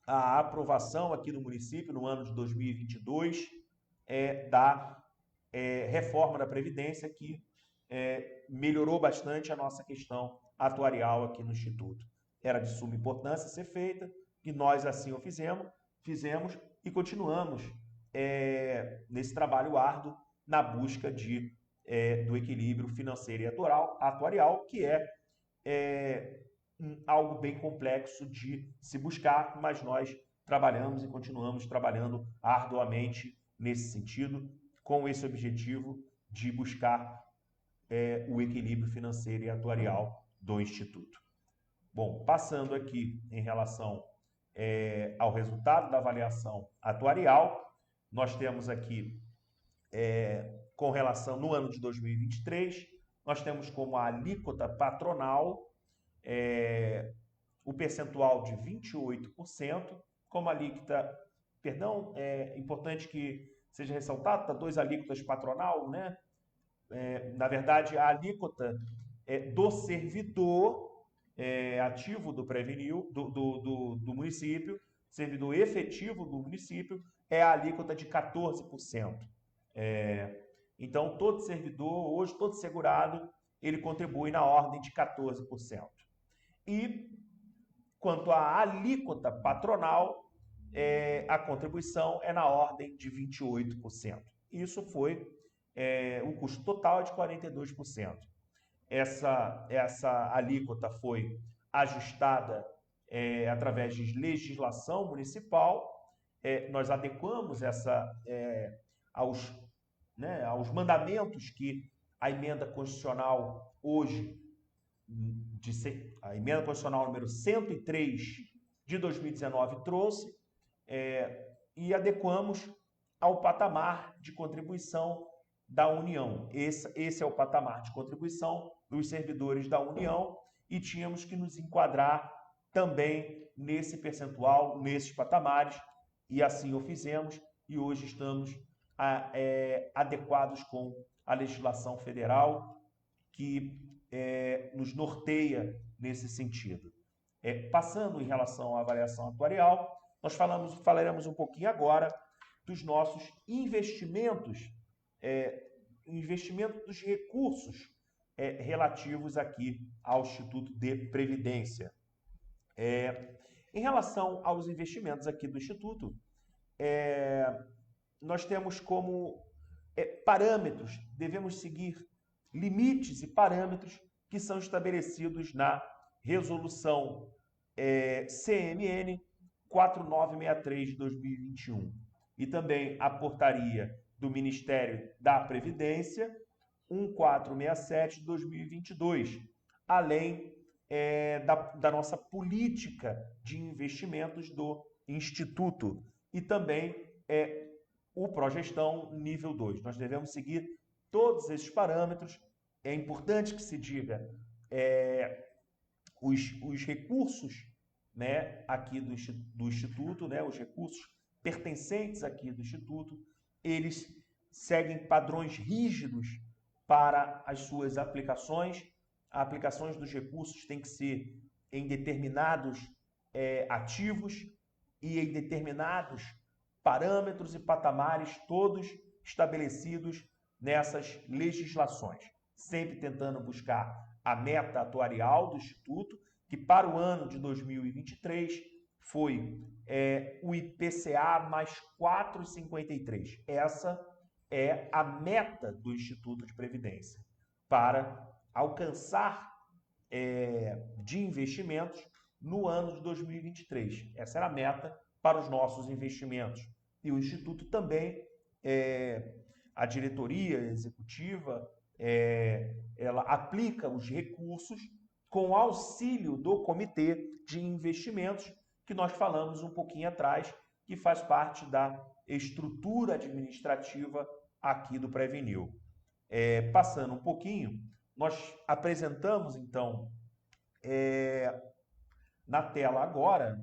à aprovação aqui no município, no ano de 2022, da reforma da Previdência, que melhorou bastante a nossa questão atuarial aqui no Instituto. Era de suma importância ser feita, e nós assim o fizemos e continuamos nesse trabalho árduo na busca do equilíbrio financeiro e atuarial, que é algo bem complexo de se buscar, mas nós trabalhamos e continuamos trabalhando arduamente nesse sentido, com esse objetivo de buscar o equilíbrio financeiro e atuarial do Instituto. Bom, passando aqui em relação ao resultado da avaliação atuarial, nós temos aqui, com relação no ano de 2023, nós temos como a alíquota patronal o percentual de 28%, como alíquota, perdão, é importante que seja ressaltado, tá 2 alíquotas patronal, né? Na verdade, a alíquota do servidor ativo do município, servidor efetivo do município, é a alíquota de 14%. Então, todo servidor, hoje, todo segurado, ele contribui na ordem de 14%. E, quanto à alíquota patronal, a contribuição é na ordem de 28%. Isso foi o custo total é de 42%. Essa alíquota foi ajustada através de legislação municipal. Nós adequamos aos mandamentos que a emenda constitucional hoje, a emenda constitucional número 103 de 2019 trouxe, e adequamos ao patamar de contribuição da União. Esse é o patamar de contribuição dos servidores da União, e tínhamos que nos enquadrar também nesse percentual, nesses patamares, e assim o fizemos, e hoje estamos adequados com a legislação federal que nos norteia nesse sentido. Passando em relação à avaliação atuarial, nós falaremos um pouquinho agora dos nossos investimentos, investimento dos recursos relativos aqui ao Instituto de Previdência. Em relação aos investimentos aqui do Instituto, nós temos como parâmetros, devemos seguir limites e parâmetros que são estabelecidos na Resolução CMN 4963 de 2021 e também a Portaria do Ministério da Previdência, 1467 de 2022, além da nossa política de investimentos do Instituto e também o Progestão nível 2. Nós devemos seguir todos esses parâmetros. É importante que se diga os recursos, né, aqui do Instituto, né, os recursos pertencentes aqui do Instituto, eles seguem padrões rígidos para as suas aplicações. As aplicações dos recursos têm que ser em determinados ativos e em determinados parâmetros e patamares, todos estabelecidos nessas legislações, sempre tentando buscar a meta atuarial do Instituto, que para o ano de 2023 foi o IPCA mais 4,53. Essa é a meta do Instituto de Previdência para alcançar de investimentos no ano de 2023. Essa era a meta para os nossos investimentos. E o Instituto também, a diretoria executiva, ela aplica os recursos com auxílio do Comitê de Investimentos, que nós falamos um pouquinho atrás, que faz parte da estrutura administrativa aqui do Previnil. Passando um pouquinho, nós apresentamos, então, na tela agora,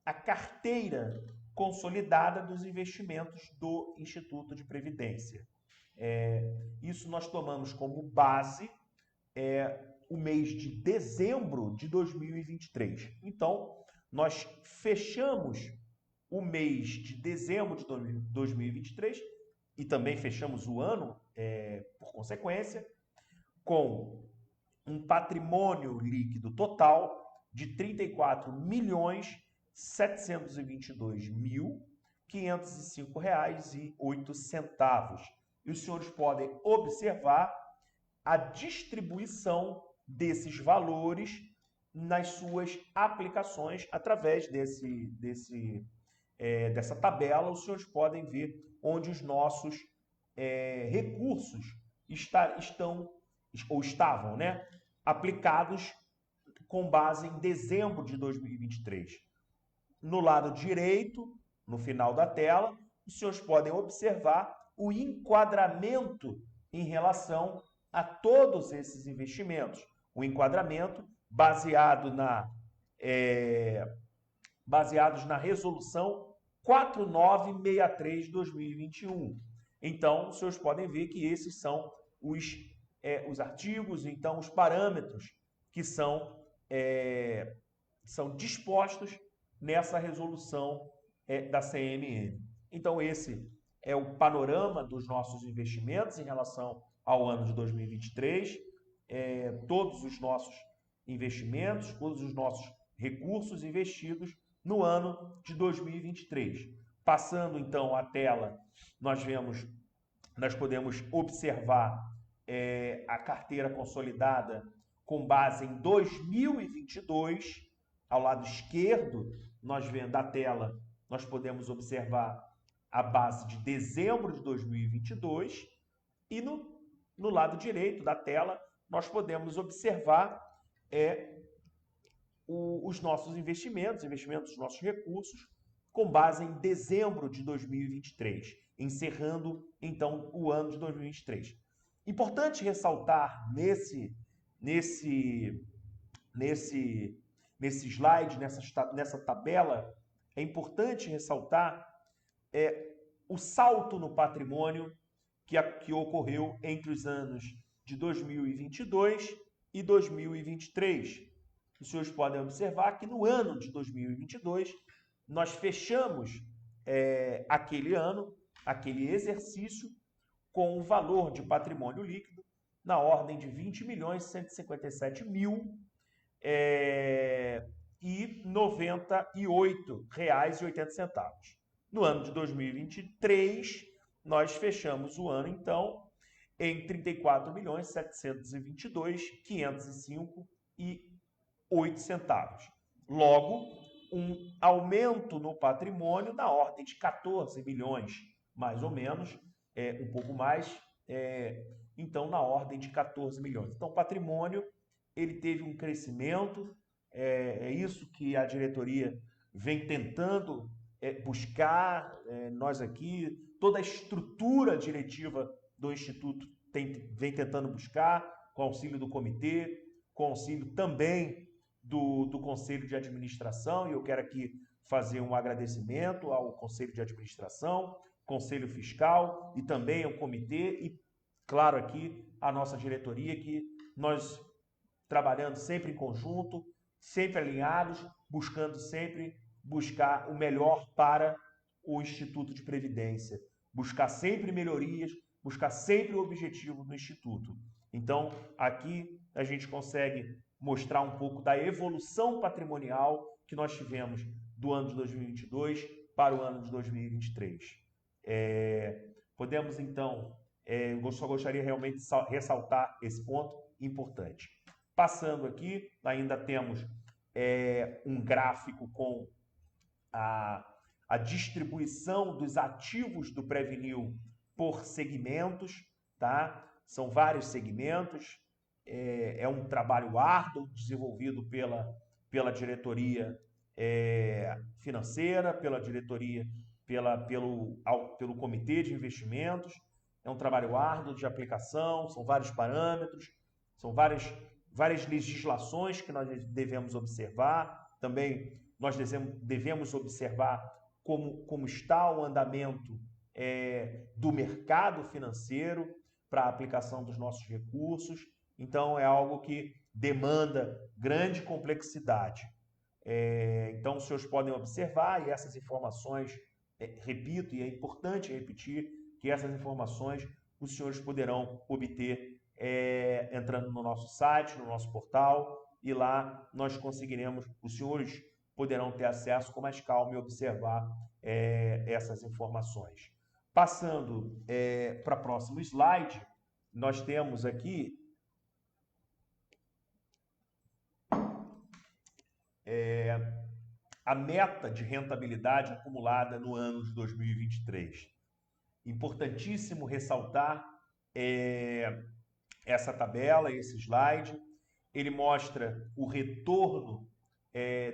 a carteira consolidada dos investimentos do Instituto de Previdência. Isso nós tomamos como base o mês de dezembro de 2023. Então, nós fechamos o mês de dezembro de 2023 e também fechamos o ano, por consequência, com um patrimônio líquido total de R$ 34.722.505,08. E os senhores podem observar a distribuição desses valores nas suas aplicações através dessa tabela. Os senhores podem ver onde os nossos recursos estão ou estavam, né, aplicados com base em dezembro de 2023. No lado direito, no final da tela, os senhores podem observar o enquadramento em relação a todos esses investimentos. O enquadramento baseados na resolução 4963 de 2021. Então, os senhores podem ver que esses são os artigos, então os parâmetros que são dispostos nessa resolução da CMN. Então, esse é o panorama dos nossos investimentos em relação ao ano de 2023. Todos os nossos investimentos, todos os nossos recursos investidos no ano de 2023. Passando, então, a tela, nós podemos observar a carteira consolidada com base em 2022. Ao lado esquerdo da tela, nós podemos observar a base de dezembro de 2022 e no lado direito da tela nós podemos observar os nossos investimentos dos nossos recursos com base em dezembro de 2023, encerrando então o ano de 2023. Importante ressaltar nesse slide, nessa tabela, é importante ressaltar o salto no patrimônio que ocorreu entre os anos de 2022 e 2023. Os senhores podem observar que no ano de 2022, nós fechamos aquele exercício com um valor de patrimônio líquido na ordem de R$ 20.157.098,80. No ano de 2023, nós fechamos o ano, então, em R$ 34.722.505,08. Logo, um aumento no patrimônio na ordem de 14 milhões, mais ou menos, um pouco mais, então na ordem de 14 milhões. Então o patrimônio ele teve um crescimento, é isso que a diretoria vem tentando buscar, nós aqui, toda a estrutura diretiva do Instituto vem tentando buscar, com auxílio do comitê, com auxílio também do Conselho de Administração, e eu quero aqui fazer um agradecimento ao Conselho de Administração, Conselho Fiscal e também ao comitê e, claro, aqui a nossa diretoria, que nós trabalhando sempre em conjunto, sempre alinhados, buscando sempre buscar o melhor para o Instituto de Previdência, buscar sempre melhorias, buscar sempre o objetivo do Instituto. Então, aqui a gente consegue mostrar um pouco da evolução patrimonial que nós tivemos do ano de 2022 para o ano de 2023. Podemos, então, eu só gostaria realmente de ressaltar esse ponto importante. Passando aqui, ainda temos um gráfico com a distribuição dos ativos do Previnil por segmentos, tá? São vários segmentos, é um trabalho árduo desenvolvido pela diretoria financeira, pela diretoria, pelo comitê de investimentos, é um trabalho árduo de aplicação, são vários parâmetros, são várias legislações que nós devemos observar, também nós devemos observar como está o andamento do mercado financeiro para a aplicação dos nossos recursos. Então, é algo que demanda grande complexidade. Então, os senhores podem observar, e essas informações, repito, e é importante repetir, que essas informações os senhores poderão obter entrando no nosso site, no nosso portal, e lá nós conseguiremos, os senhores poderão ter acesso com mais calma e observar essas informações. Passando para o próximo slide, nós temos aqui a meta de rentabilidade acumulada no ano de 2023. Importantíssimo ressaltar essa tabela, esse slide. Ele mostra o retorno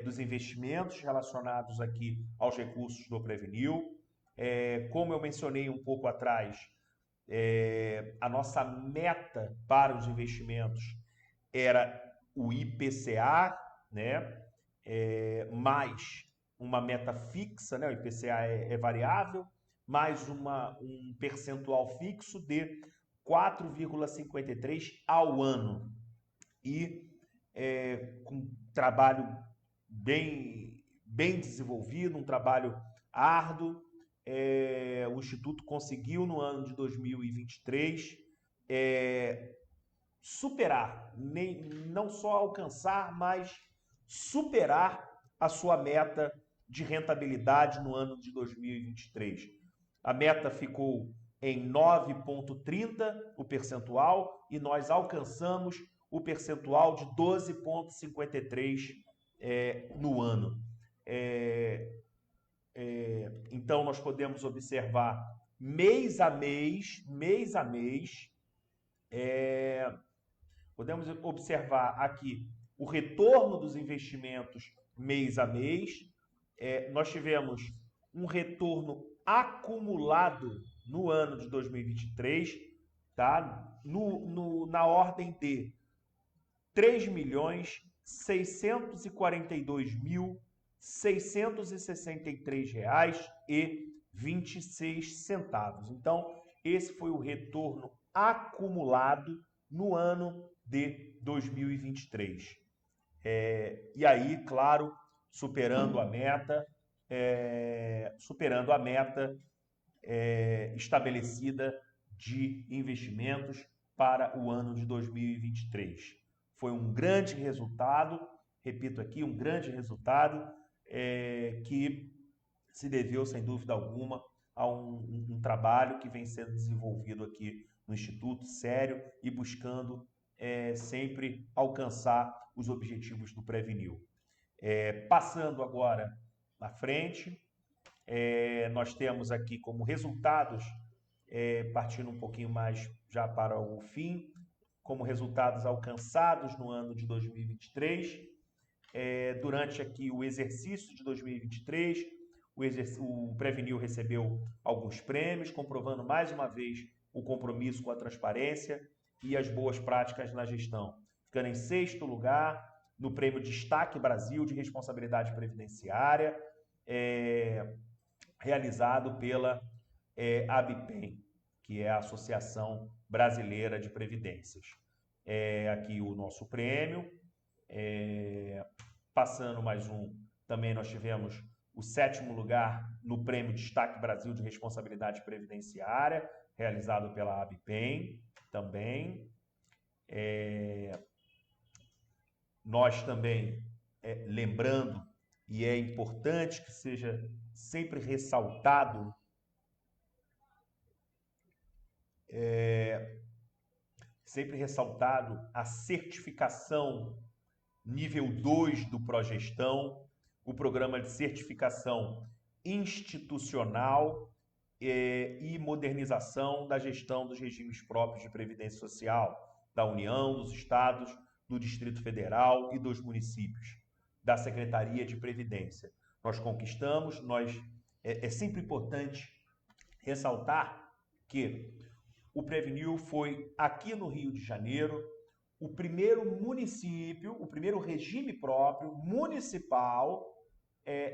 dos investimentos relacionados aqui aos recursos do Previnil. Como eu mencionei um pouco atrás, a nossa meta para os investimentos era o IPCA, né? Mais uma meta fixa, né? O IPCA é variável, mais um percentual fixo de 4,53 ao ano. E com um trabalho bem desenvolvido, um trabalho árduo, o Instituto conseguiu no ano de 2023 superar, não só alcançar, mas superar a sua meta de rentabilidade no ano de 2023. A meta ficou em 9,30 o percentual e nós alcançamos o percentual de 12,53 no ano. Então, nós podemos observar mês a mês, podemos observar aqui o retorno dos investimentos mês a mês. Nós tivemos um retorno acumulado no ano de 2023, tá? Na ordem de R$ 3.642.663,26. Então, esse foi o retorno acumulado no ano de 2023. E aí, claro, superando a meta estabelecida de investimentos para o ano de 2023. Foi um grande resultado, repito aqui, um grande resultado que se deveu, sem dúvida alguma, a um trabalho que vem sendo desenvolvido aqui no Instituto, sério, e buscando sempre alcançar os objetivos do Previnil. Passando agora à frente, nós temos aqui como resultados, partindo um pouquinho mais já para o fim, como resultados alcançados no ano de 2023. Durante aqui o exercício de 2023, o Prevenil recebeu alguns prêmios, comprovando mais uma vez o compromisso com a transparência e as boas práticas na gestão, ficando em 6º lugar no Prêmio Destaque Brasil de Responsabilidade Previdenciária, realizado pela ABPEM, que é a Associação Brasileira de Previdências. Aqui o nosso prêmio. Passando mais um, também nós tivemos o 7º lugar no Prêmio Destaque Brasil de Responsabilidade Previdenciária, realizado pela ABPEM também. Nós também, lembrando, e é importante que seja sempre ressaltado, a certificação nível 2 do Progestão, o programa de certificação institucional e modernização da gestão dos regimes próprios de previdência social da União, dos estados, do Distrito Federal e dos municípios, da Secretaria de Previdência. Nós conquistamos, é sempre importante ressaltar que o Prevenil foi, aqui no Rio de Janeiro, o primeiro município, o primeiro regime próprio municipal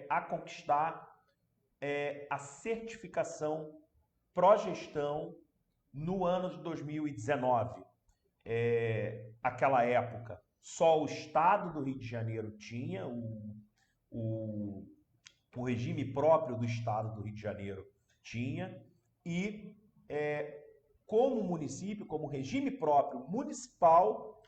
a conquistar a certificação Progestão no ano de 2019. Aquela época, só o Estado do Rio de Janeiro tinha o regime próprio do Estado do Rio de Janeiro tinha, e como município, como regime próprio municipal,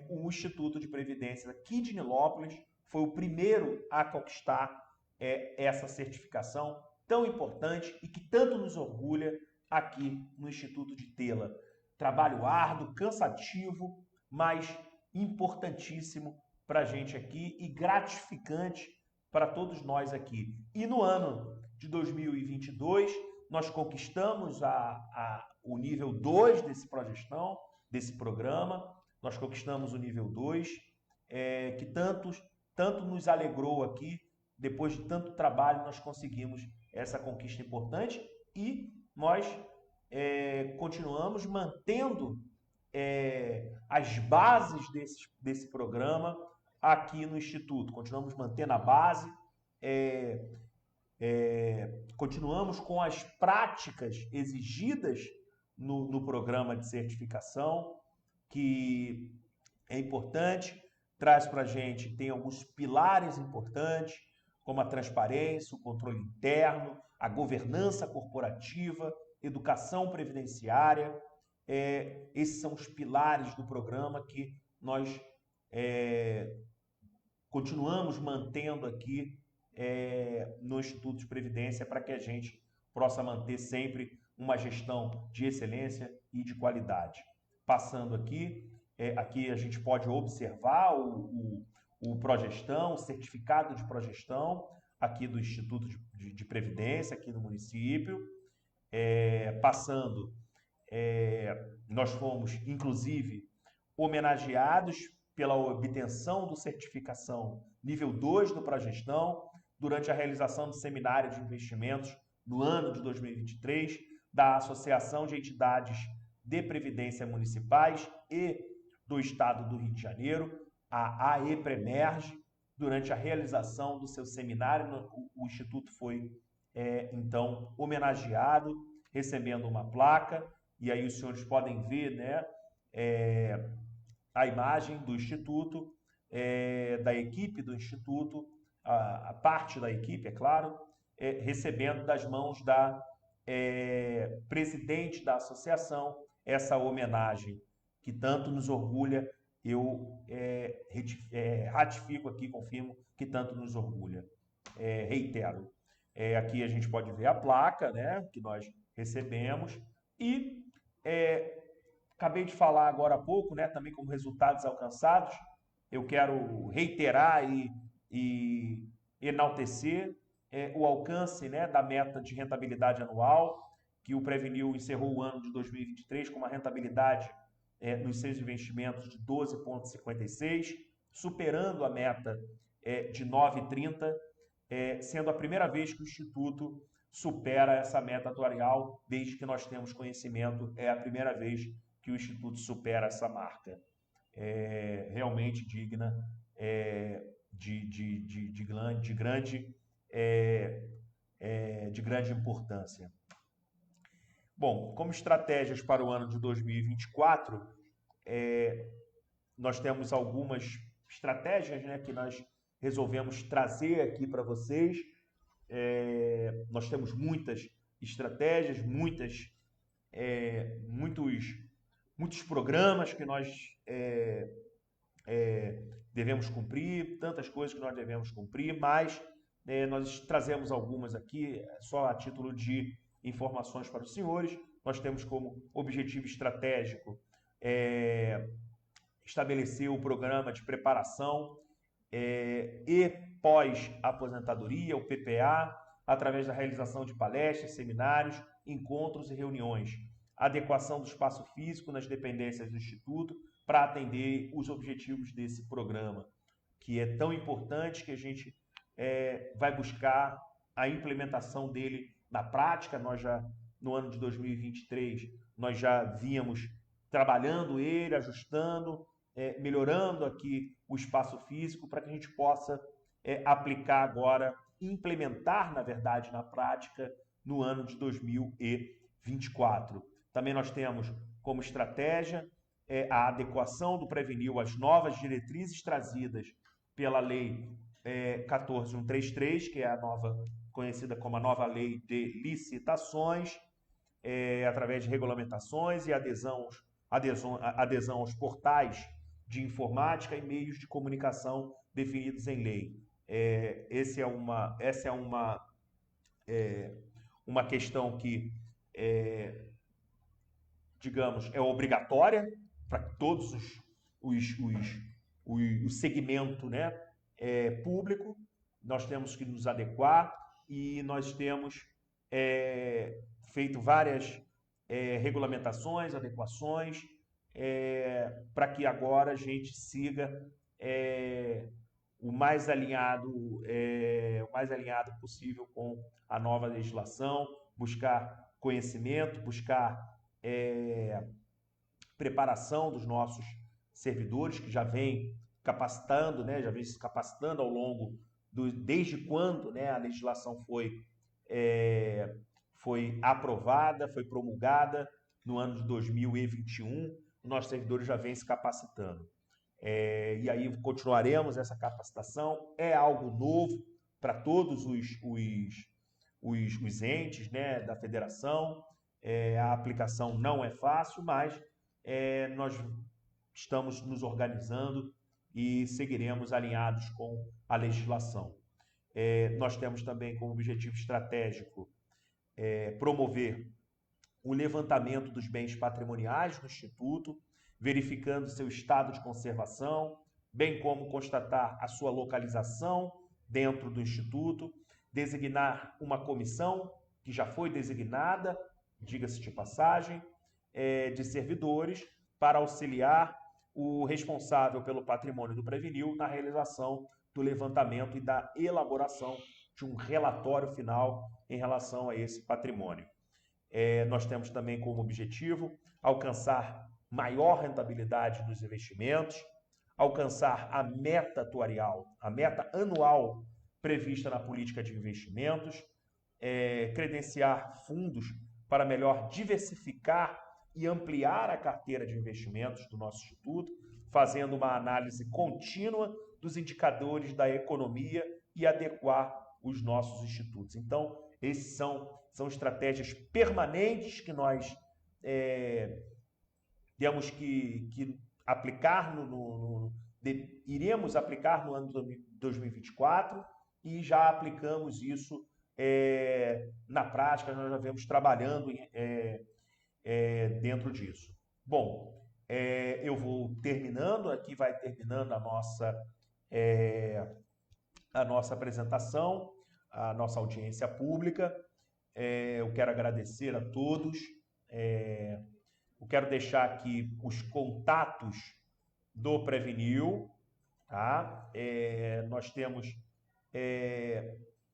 o Instituto de Previdência aqui de Nilópolis foi o primeiro a conquistar essa certificação tão importante e que tanto nos orgulha aqui no Instituto de tê-la. Trabalho árduo, cansativo, mas importantíssimo para a gente aqui e gratificante para todos nós aqui. E no ano de 2022, nós conquistamos o nível 2 desse Progestão, desse programa. Nós conquistamos o nível 2, que tanto nos alegrou aqui. Depois de tanto trabalho, nós conseguimos essa conquista importante e nós continuamos mantendo as bases desse programa aqui no Instituto. Continuamos mantendo a base, continuamos com as práticas exigidas no programa de certificação, que é importante, traz para a gente, tem alguns pilares importantes, como a transparência, o controle interno, a governança corporativa, educação previdenciária. Esses são os pilares do programa que nós continuamos mantendo aqui no Instituto de Previdência para que a gente possa manter sempre uma gestão de excelência e de qualidade. Passando aqui, aqui a gente pode observar o Progestão, o certificado de Progestão aqui do Instituto de Previdência, aqui no município. Passando, nós fomos, inclusive, homenageados pela obtenção do certificação nível 2 do Progestão durante a realização do seminário de investimentos no ano de 2023 da Associação de Entidades de Previdência Municipais e do Estado do Rio de Janeiro, a AEPREMERGE. Durante a realização do seu seminário, o Instituto foi, então, homenageado, recebendo uma placa, e aí os senhores podem ver, né, a imagem do Instituto, da equipe do Instituto, a parte da equipe, é claro, recebendo das mãos da presidente da associação essa homenagem que tanto nos orgulha. Eu ratifico aqui, confirmo que tanto nos orgulha. Reitero, aqui a gente pode ver a placa, né, que nós recebemos e acabei de falar agora há pouco, né, também como resultados alcançados, eu quero reiterar e enaltecer o alcance, né, da meta de rentabilidade anual, que o Prevenil encerrou o ano de 2023 com uma rentabilidade nos seus investimentos de 12,56, superando a meta de 9,30, sendo a primeira vez que o Instituto supera essa meta atuarial, desde que nós temos conhecimento, é a primeira vez que o Instituto supera essa marca. Realmente digna de grande importância. Bom, como estratégias para o ano de 2024, nós temos algumas estratégias, né, que nós resolvemos trazer aqui para vocês. Nós temos muitas estratégias, muitos programas que nós devemos cumprir, tantas coisas que nós devemos cumprir, mas nós trazemos algumas aqui só a título de informações para os senhores. Nós temos como objetivo estratégico estabelecer o programa de preparação e pós-aposentadoria, o PPA, através da realização de palestras, seminários, encontros e reuniões. Adequação do espaço físico nas dependências do Instituto para atender os objetivos desse programa, que é tão importante que a gente vai buscar a implementação dele na prática. Nós já, no ano de 2023, nós já vínhamos trabalhando ele, ajustando, melhorando aqui o espaço físico para que a gente possa aplicar agora, implementar, na verdade, na prática, no ano de 2024. Também nós temos como estratégia a adequação do Prevenil às novas diretrizes trazidas pela Lei 14.133, que é a nova, conhecida como a nova Lei de Licitações, através de regulamentações e adesão aos portais de informática e meios de comunicação definidos em lei. Essa é uma questão que, digamos, é obrigatória para todos o segmento, né, público. Nós temos que nos adequar e nós temos feito várias regulamentações, adequações, para que agora a gente siga o mais alinhado possível com a nova legislação, buscar conhecimento, buscar preparação dos nossos servidores, que já vem capacitando, né, já vem se capacitando ao longo desde quando, né, a legislação foi aprovada, foi promulgada no ano de 2021, nossos servidores já vêm se capacitando. E aí continuaremos essa capacitação. É algo novo para todos os entes, né, da federação. A aplicação não é fácil, mas nós estamos nos organizando e seguiremos alinhados com a legislação. Nós temos também como objetivo estratégico promover o levantamento dos bens patrimoniais do Instituto, verificando seu estado de conservação, bem como constatar a sua localização dentro do Instituto, designar uma comissão, que já foi designada, diga-se de passagem, de servidores, para auxiliar o responsável pelo patrimônio do Prevenil na realização do levantamento e da elaboração de um relatório final em relação a esse patrimônio. Nós temos também como objetivo alcançar maior rentabilidade dos investimentos, alcançar a meta atuarial, a meta anual prevista na política de investimentos, credenciar fundos para melhor diversificar e ampliar a carteira de investimentos do nosso Instituto, fazendo uma análise contínua dos indicadores da economia e adequar os nossos institutos. Então, esses são estratégias permanentes que nós temos que aplicar iremos aplicar no ano de 2024 e já aplicamos isso na prática. Nós já vemos trabalhando dentro disso. Bom, Eu vou terminando, aqui vai terminando a nossa apresentação, a nossa audiência pública. Eu quero agradecer a todos. Eu quero deixar aqui os contatos do Prevenil, tá? Nós temos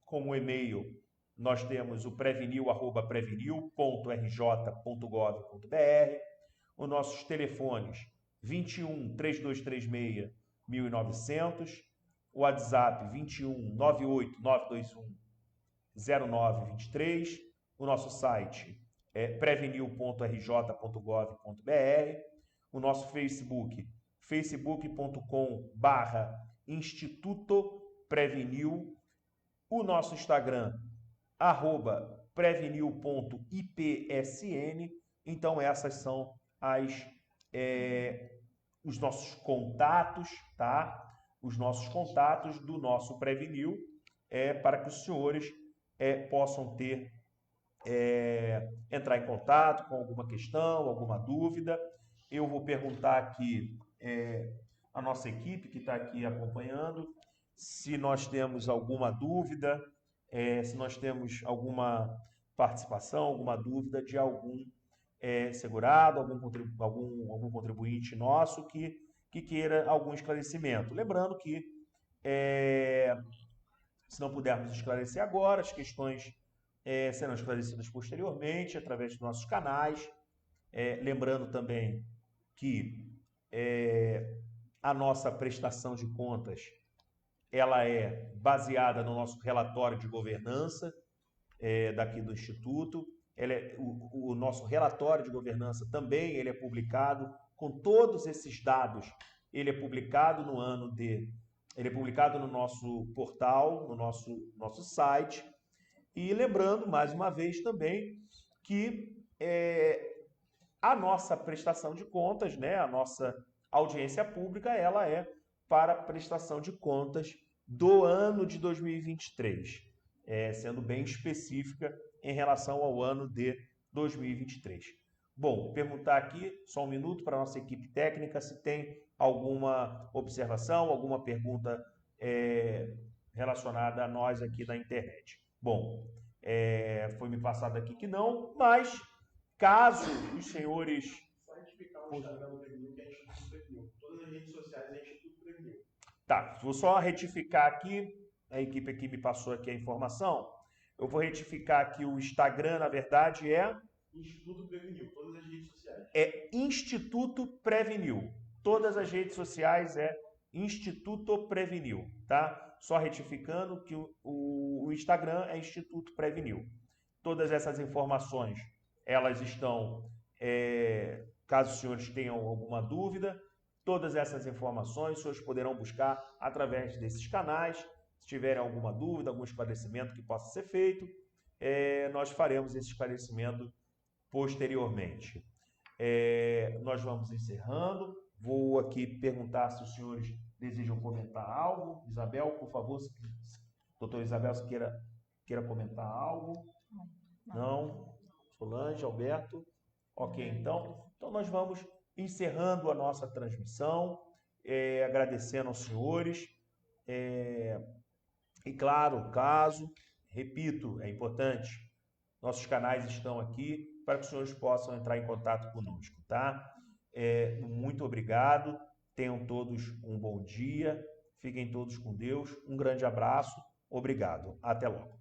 como e-mail, nós temos o prevenil@prevenil.rj.gov.br, os nossos telefones 21 3236 1900, o WhatsApp 21 98 921 0923, o nosso site é prevenil.rj.gov.br, o nosso Facebook, facebook.com/Instituto Prevenil, o nosso Instagram, @prevenil.ipsn. Então, essas são os nossos contatos, tá? Os nossos contatos do nosso Prevenil, para que os senhores possam entrar em contato com alguma questão, alguma dúvida. Eu vou perguntar aqui a nossa equipe que está aqui acompanhando, se nós temos alguma dúvida, se nós temos alguma participação, alguma dúvida de algum segurado, algum contribuinte nosso que queira algum esclarecimento. Lembrando que, se não pudermos esclarecer agora, as questões serão esclarecidas posteriormente através dos nossos canais. Lembrando também que a nossa prestação de contas ela é baseada no nosso relatório de governança daqui do Instituto. O nosso relatório de governança também ele é publicado com todos esses dados. Ele é publicado ele é publicado no nosso portal, no nosso site. E lembrando, mais uma vez também, que a nossa prestação de contas, né, a nossa audiência pública, ela é para prestação de contas do ano de 2023, sendo bem específica em relação ao ano de 2023. Bom, perguntar aqui, só um minuto, para a nossa equipe técnica, se tem alguma observação, alguma pergunta relacionada a nós aqui da internet. Bom, foi me passado aqui que não, mas caso os senhores... Só retificar o Instagram do Prevenil, que é Instituto Prevenil. Todas as redes sociais é Instituto Prevenil. Tá, vou só retificar aqui, a equipe aqui me passou aqui a informação. Eu vou retificar aqui o Instagram, na verdade, Instituto Prevenil, todas as redes sociais. Instituto Prevenil. Todas as redes sociais Instituto Prevenil, tá? Só retificando que o Instagram é Instituto Prevenil. Todas essas informações, elas estão, caso os senhores tenham alguma dúvida, todas essas informações os senhores poderão buscar através desses canais. Se tiverem alguma dúvida, algum esclarecimento que possa ser feito, nós faremos esse esclarecimento posteriormente. Nós vamos encerrando. Vou aqui perguntar se os senhores desejam comentar algo. Isabel, por favor, doutor Isabel, se queira comentar algo. Não? Solange, Alberto? Ok, então nós vamos encerrando a nossa transmissão, agradecendo aos senhores. E claro, caso, repito, é importante, nossos canais estão aqui para que os senhores possam entrar em contato conosco, tá? Muito obrigado, tenham todos um bom dia, fiquem todos com Deus, um grande abraço, obrigado, até logo.